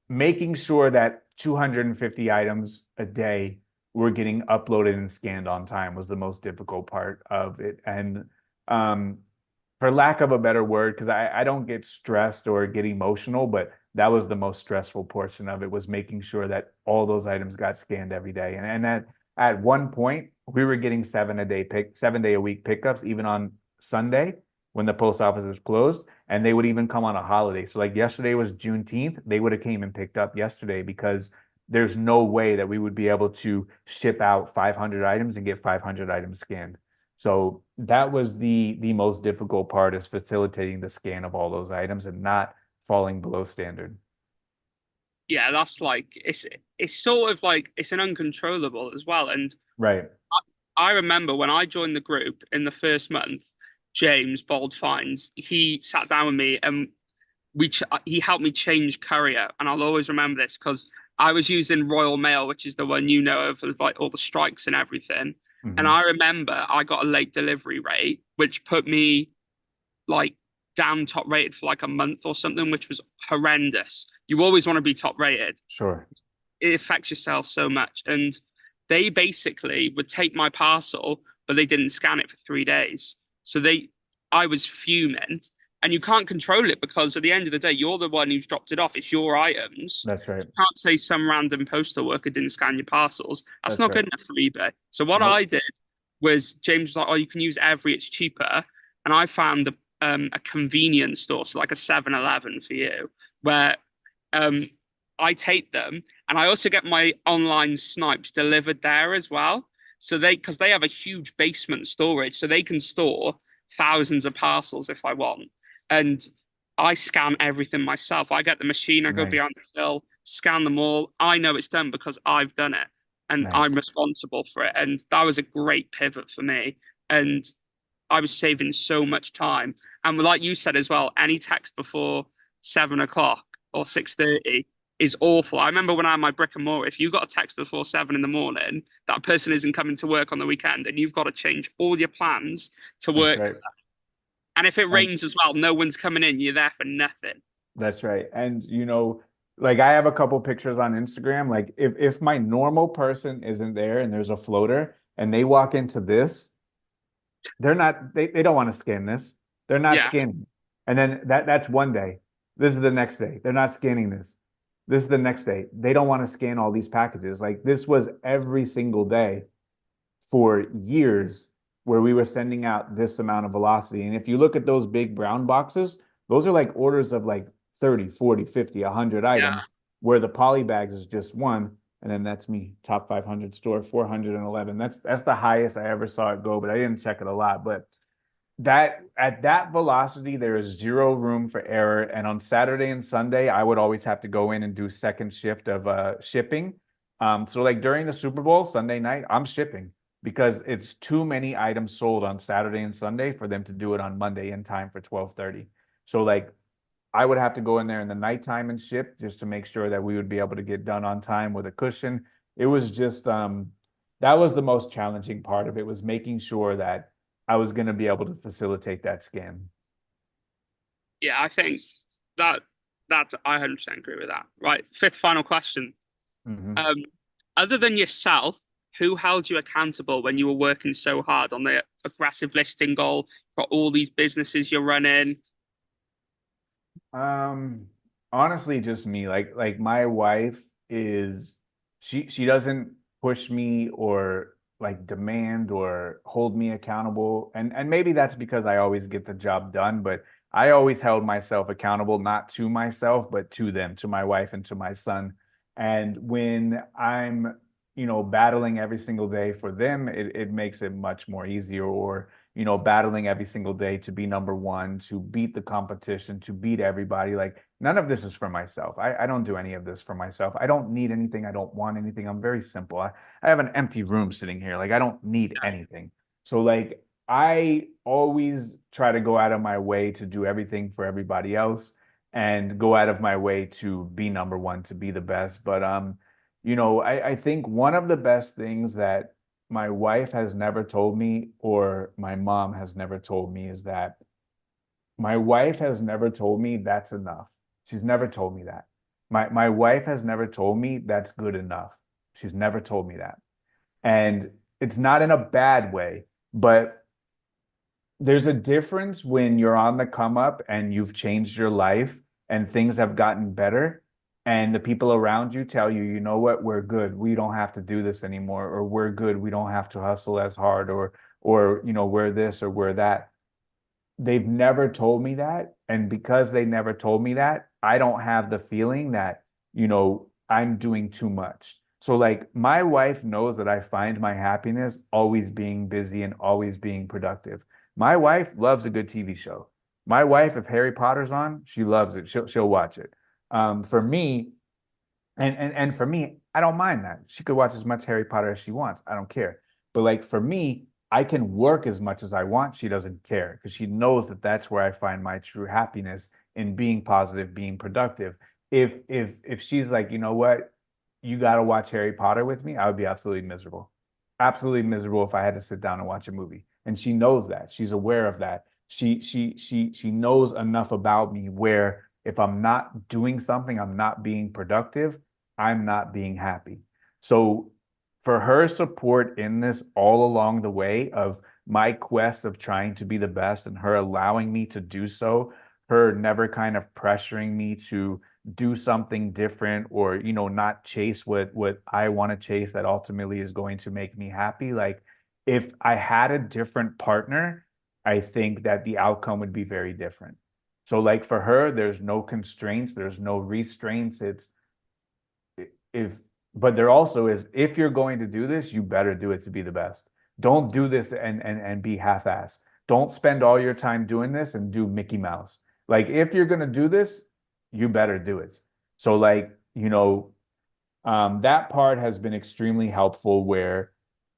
[SPEAKER 1] making sure that 250 items a day were getting uploaded and scanned on time was the most difficult part of it. And um, for lack of a better word, because I don't get stressed or get emotional, but that was the most stressful portion of it was making sure that all those items got scanned every day. And at one point, we were getting 7 day a week pickups, even on Sunday when the post office was closed, and they would even come on a holiday. So like yesterday was Juneteenth, they would have came and picked up yesterday because there's no way that we would be able to ship out 500 items and get 500 items scanned. So that was the most difficult part, is facilitating the scan of all those items and not falling below standard.
[SPEAKER 2] Yeah, that's like it's sort of like it's an uncontrollable as well. And
[SPEAKER 1] Right.
[SPEAKER 2] I remember when I joined the group in the first month, James Bold Finds, he sat down with me and he helped me change courier, and I'll always remember this because I was using Royal Mail, which is the one you know of, with like all the strikes and everything. And
[SPEAKER 1] Hmm.
[SPEAKER 2] I remember I got a late delivery rate, which put me like damn top rated for like a month or something, which was horrendous. You always want to be top rated.
[SPEAKER 1] Sure.
[SPEAKER 2] It affects your sales so much. And they basically would take my parcel, but they didn't scan it for 3 days. So I was fuming. And you can't control it because at the end of the day, you're the one who's dropped it off. It's your items.
[SPEAKER 1] That's right.
[SPEAKER 2] You can't say some random postal worker didn't scan your parcels. That's
[SPEAKER 1] That's
[SPEAKER 2] not
[SPEAKER 1] right.
[SPEAKER 2] good enough for eBay. So what I
[SPEAKER 1] Nope.
[SPEAKER 2] did was James was like, "Oh, you can use Every, it's cheaper." And I found a convenience store, so like a 7-Eleven for you, where um, I take them, and I also get my online snipes delivered there as well. So because they have a huge basement storage, so they can store thousands of parcels if I want. And I scan everything myself. I get the machine, I go behind
[SPEAKER 1] Nice.
[SPEAKER 2] the till, scan them all. I know it's done because I've done it and I'm
[SPEAKER 1] Nice.
[SPEAKER 2] responsible for it. And that was a great pivot for me. And I was saving so much time. And like you said as well, any text before 7 o'clock or 6:30 is awful. I remember when I had my brick and mortar, if you got a text before 7 in the morning, that person isn't coming to work on the weekend, and you've got to change all your plans to
[SPEAKER 1] That's
[SPEAKER 2] work.
[SPEAKER 1] right.
[SPEAKER 2] And if it
[SPEAKER 1] And
[SPEAKER 2] rains as well, no one's coming in. You're there for nothing.
[SPEAKER 1] that's right. And like I have a couple pictures on Instagram. Like if my normal person isn't there and there's a floater and they walk into this, they don't want to scan this. They're not
[SPEAKER 2] Yeah,
[SPEAKER 1] scanning. And then that's one day. This is the next day. They're not scanning this. This is the next day. They don't want to scan all these packages. Like this was every single day for years, where we were sending out this amount of velocity. And if you look at those big brown boxes, those are like orders of like 30, 40, 50, 100
[SPEAKER 2] yeah.
[SPEAKER 1] items, where the poly bags is just one. And then that's me, top 500 store, 411. That's the highest I ever saw it go, but I didn't check it a lot. But that at that velocity, there is zero room for error. And on Saturday and Sunday, I would always have to go in and do second shift of shipping. So like during the Super Bowl Sunday night, I'm shipping because it's too many items sold on Saturday and Sunday for them to do it on Monday in time for 12:30. So like I would have to go in there in the nighttime and ship just to make sure that we would be able to get done on time with a cushion. It was just that was the most challenging part of it, was making sure that I was going to be able to facilitate that scan.
[SPEAKER 2] Yeah, I think that that I 100% agree with that. Right, fifth final question.
[SPEAKER 1] Hmm.
[SPEAKER 2] Um, Other than yourself, who held you accountable when you were working so hard on the aggressive listing goal, got all these businesses you're running?
[SPEAKER 1] Um, Honestly, just me. Like my wife is she doesn't push me or like demand or hold me accountable. And maybe that's because I always get the job done, but I always held myself accountable, not to myself, but to them, to my wife and to my son. And when I'm, battling every single day for them, it makes it much more easier. Or battling every single day to be number one, to beat the competition, to beat everybody. Like none of this is for myself. I don't do any of this for myself. I don't need anything. I don't want anything. I'm very simple. I have an empty room sitting here. Like I don't need anything. So like I always try to go out of my way to do everything for everybody else and go out of my way to be number one, to be the best. But I think one of the best things that my wife has never told me, or my mom has never told me, is that my wife has never told me that's enough. She's never told me that. My wife has never told me that's good enough. She's never told me that. And it's not in a bad way, but there's a difference when you're on the come up and you've changed your life and things have gotten better, and the people around you tell you, you know what, we're good. We don't have to do this anymore, or we're good. We don't have to hustle as hard, or we're this or we're that. They've never told me that. And because they never told me that, I don't have the feeling that, I'm doing too much. So like my wife knows that I find my happiness always being busy and always being productive. My wife loves a good TV show. My wife, if Harry Potter's on, she loves it. She'll watch it. For me, and for me, I don't mind that. She could watch as much Harry Potter as she wants. I don't care. But like for me, I can work as much as I want. She doesn't care because she knows that that's where I find my true happiness in being positive, being productive. If she's like, you know what, you got to watch Harry Potter with me, I would be absolutely miserable. Absolutely miserable if I had to sit down and watch a movie. And she knows that. She's aware of that. She knows enough about me where if I'm not doing something, I'm not being productive, I'm not being happy. So for her support in this all along the way of my quest of trying to be the best and her allowing me to do so, her never kind of pressuring me to do something different or not chase what I want to chase that ultimately is going to make me happy. Like if I had a different partner, I think that the outcome would be very different. So like for her, there's no constraints, there's no restraints. It's if but there also is if you're going to do this, you better do it to be the best. Don't do this and be half-assed. Don't spend all your time doing this and do Mickey Mouse. Like if you're gonna do this, you better do it. So like, that part has been extremely helpful where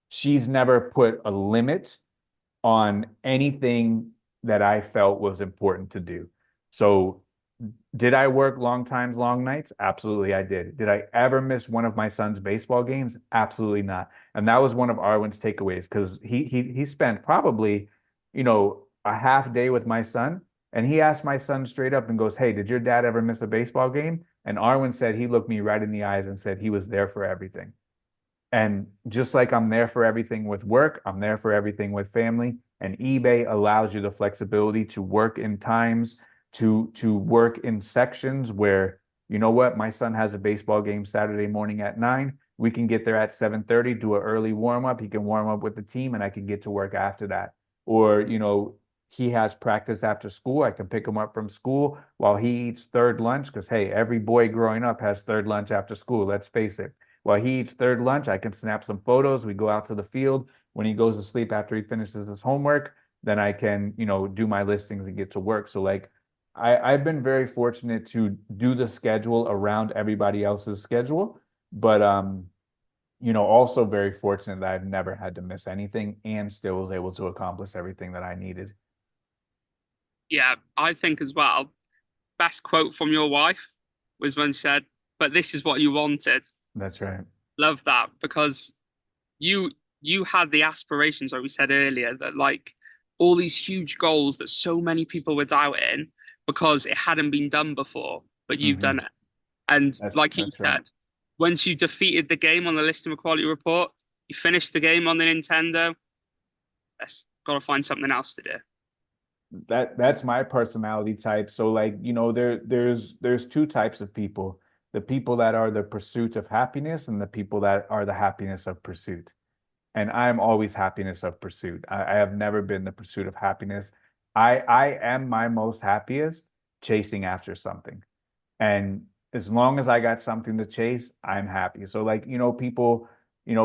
[SPEAKER 1] she's never put a limit on anything that I felt was important to do. So did I work long times, long nights? Absolutely, I did. Did I ever miss one of my son's baseball games? Absolutely not. And that was one of Arwen's takeaways because he spent probably, a half day with my son, and he asked my son straight up and goes, "Hey, did your dad ever miss a baseball game?" And Arwen said he looked me right in the eyes and said he was there for everything. And just like I'm there for everything with work, I'm there for everything with family. And eBay allows you the flexibility to work in times, to work in sections where, you know what, my son has a baseball game Saturday morning at 9. We can get there at 7:30, do an early warm up. He can warm up with the team and I can get to work after that. Or, he has practice after school. I can pick him up from school while he eats third lunch. Because hey, every boy growing up has third lunch after school. Let's face it. While he eats third lunch, I can snap some photos. We go out to the field. When he goes to sleep after he finishes his homework, then I can, do my listings and get to work. So like I've been very fortunate to do the schedule around everybody else's schedule, but also very fortunate that I've never had to miss anything and still was able to accomplish everything that I needed.
[SPEAKER 2] Yeah, I think as well, best quote from your wife was when she said, "But this is what you wanted."
[SPEAKER 1] That's right.
[SPEAKER 2] Love that because you you had the aspirations, like we said earlier, that like all these huge goals that so many people were doubting because it hadn't been done before, but you've
[SPEAKER 1] Hmm.
[SPEAKER 2] done it. And
[SPEAKER 1] That's
[SPEAKER 2] like he
[SPEAKER 1] that's right.
[SPEAKER 2] said, once you defeated the game on the listing quality report, you finished the game on the Nintendo, that's gotta find something else to do.
[SPEAKER 1] That's my personality type. So like, there's two types of people. The people that are the pursuit of happiness and the people that are the happiness of pursuit. And I'm always happiness of pursuit. I have never been the pursuit of happiness. I am my most happiest chasing after something. And as long as I got something to chase, I'm happy. So like, people,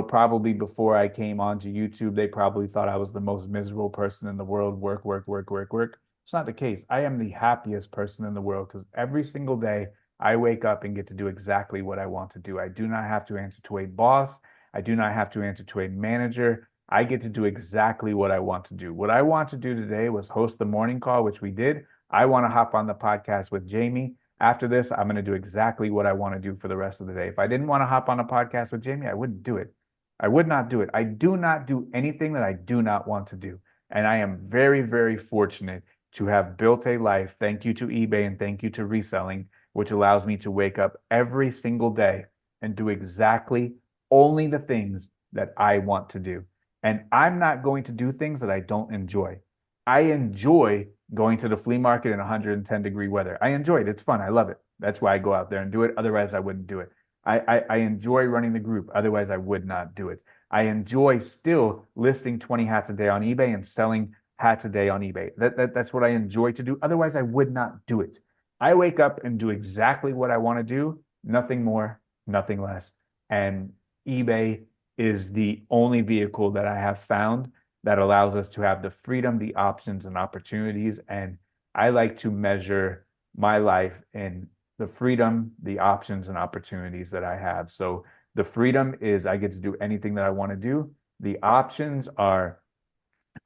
[SPEAKER 1] probably before I came onto YouTube, they probably thought I was the most miserable person in the world. Work, work, work, work, work. It's not the case. I am the happiest person in the world because every single day I wake up and get to do exactly what I want to do. I do not have to answer to a boss. I do not have to answer to a manager. I get to do exactly what I want to do. What I want to do today was host the morning call, which we did. I want to hop on the podcast with Jamie. After this, I'm going to do exactly what I want to do for the rest of the day. If I didn't want to hop on a podcast with Jamie, I wouldn't do it. I would not do it. I do not do anything that I do not want to do. And I am very, very fortunate to have built a life, thank you to eBay and thank you to reselling, which allows me to wake up every single day and do exactly only the things that I want to do. And I'm not going to do things that I don't enjoy. I enjoy going to the flea market in 110-degree weather. I enjoy it. It's fun. I love it. That's why I go out there and do it. Otherwise, I wouldn't do it. I enjoy running the group. Otherwise, I would not do it. I enjoy still listing 20 hats a day on eBay and selling hats a day on eBay. That's what I enjoy to do. Otherwise, I would not do it. I wake up and do exactly what I want to do, nothing more, nothing less. And eBay is the only vehicle that I have found that allows us to have the freedom, the options, and opportunities. And I like to measure my life in the freedom, the options, and opportunities that I have. So the freedom is I get to do anything that I want to do. The options are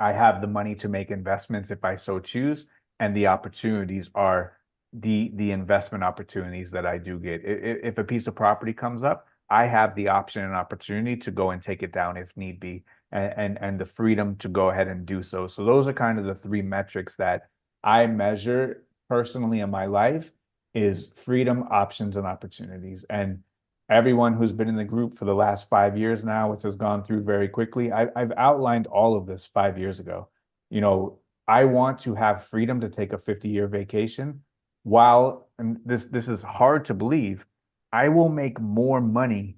[SPEAKER 1] I have the money to make investments if I so choose, and the opportunities are the investment opportunities that I do get. If a piece of property comes up, I have the option and opportunity to go and take it down if need be, and the freedom to go ahead and do so. So those are kind of the three metrics that I measure personally in my life is freedom, options, and opportunities. And everyone who's been in the group for the last 5 years now, which has gone through very quickly. I've outlined all of this 5 years ago. You know, I want to have freedom to take a 50-year vacation while, and this is hard to believe, I will make more money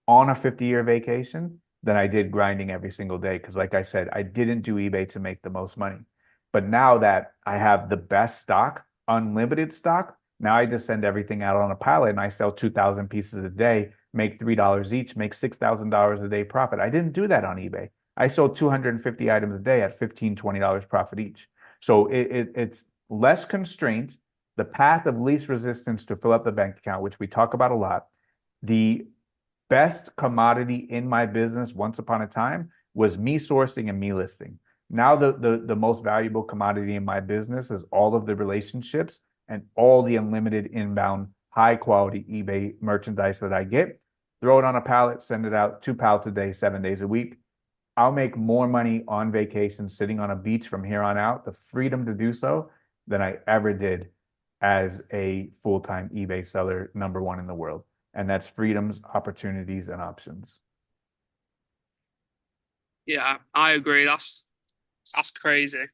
[SPEAKER 1] on a 50-year vacation than I did grinding every single day. Because like I said, I didn't do eBay to make the most money. But now that I have the best stock, unlimited stock, now I just send everything out on a pallet and I sell 2,000 pieces a day, make $3 each, make $6,000 a day profit. I didn't do that on eBay. I sold 250 items a day at $15, $20 profit each. So it's less constraint, the path of least resistance to fill up the bank account, which we talk about a lot. The best commodity in my business once upon a time was me sourcing and me listing. Now the most valuable commodity in my business is all of the relationships and all the unlimited inbound high quality eBay merchandise that I get. Throw it on a pallet, send it out 2 pallets a day, 7 days a week. I'll make more money on vacation sitting on a beach from here on out, the freedom to do so, than I ever did as a full-time eBay seller, #1 in the world. And that's freedoms, opportunities, and options.
[SPEAKER 2] Yeah, I agree. That's crazy.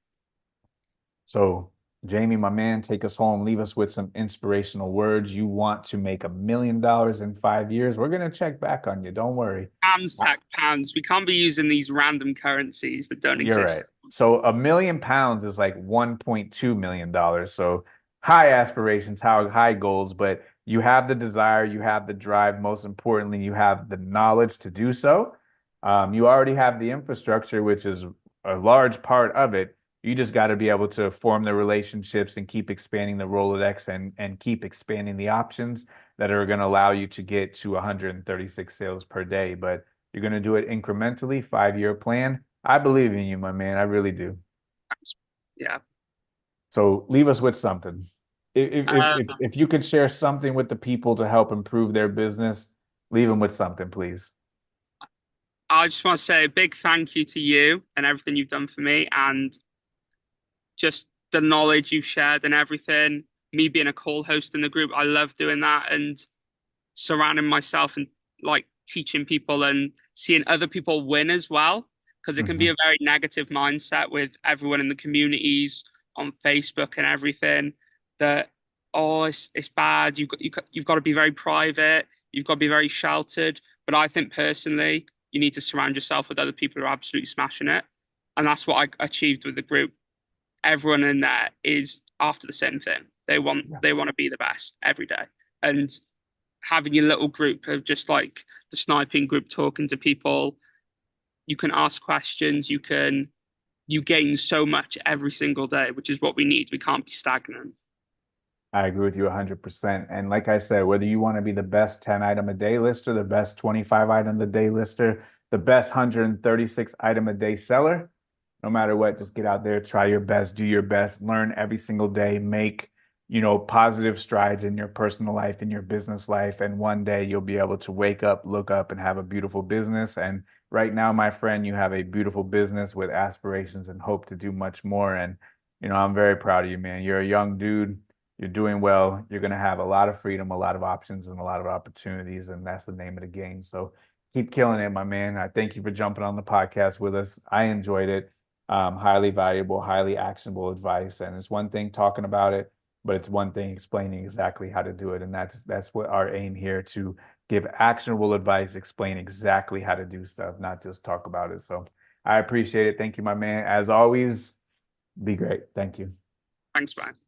[SPEAKER 1] So, Jamie, my man, take us home. Leave us with some inspirational words. You want to make $1 million in 5 years? We're going to check back on you. Don't worry.
[SPEAKER 2] Pounds, tech pounds. We can't be using these random currencies that don't
[SPEAKER 1] You're right.
[SPEAKER 2] exist.
[SPEAKER 1] So, £1 million is like $1.2 million. So, high aspirations, how high goals, but you have the desire, you have the drive. Most importantly, you have the knowledge to do so. You already have the infrastructure, which is a large part of it. You just got to be able to form the relationships and keep expanding the Rolodex and keep expanding the options that are going to allow you to get to 136 sales per day. But you're going to do it incrementally, 5-year plan. I believe in you, my man. I really do.
[SPEAKER 2] Yeah.
[SPEAKER 1] So leave us with something. If you could share something with the people to help improve their business, leave them with something, please.
[SPEAKER 2] I just want to say a big thank you to you and everything you've done for me and just the knowledge you've shared and everything. Me being a call host in the group, I love doing that and surrounding myself and like teaching people and seeing other people win as well. Because it can be
[SPEAKER 1] Mhm.
[SPEAKER 2] a very negative mindset with everyone in the communities on Facebook and everything that, oh, it's bad. You've got to be very private. You've got to be very sheltered. But I think personally, you need to surround yourself with other people who are absolutely smashing it. And that's what I achieved with the group. Everyone in there is after the same thing.
[SPEAKER 1] Yeah,
[SPEAKER 2] They want to be the best every day. And having your little group of just like the sniping group talking to people, you can ask questions, you gain so much every single day, which is what we need. We can't be stagnant.
[SPEAKER 1] I agree with you 100%. And like I said, whether you want to be the best 10 item a day lister, the best 25 item a day lister, the best 136 item a day seller, no matter what, just get out there, try your best, do your best, learn every single day, make, positive strides in your personal life, in your business life. And one day you'll be able to wake up, look up, and have a beautiful business. And right now, my friend, you have a beautiful business with aspirations and hope to do much more. And, I'm very proud of you, man. You're a young dude. You're doing well. You're going to have a lot of freedom, a lot of options, and a lot of opportunities. And that's the name of the game. So keep killing it, my man. I thank you for jumping on the podcast with us. I enjoyed it. Highly valuable, highly actionable advice. And it's one thing talking about it, but it's one thing explaining exactly how to do it. And that's what our aim here to give actionable advice, explain exactly how to do stuff, not just talk about it. So I appreciate it. Thank you, my man. As always, be great. Thank you.
[SPEAKER 2] Thanks, man.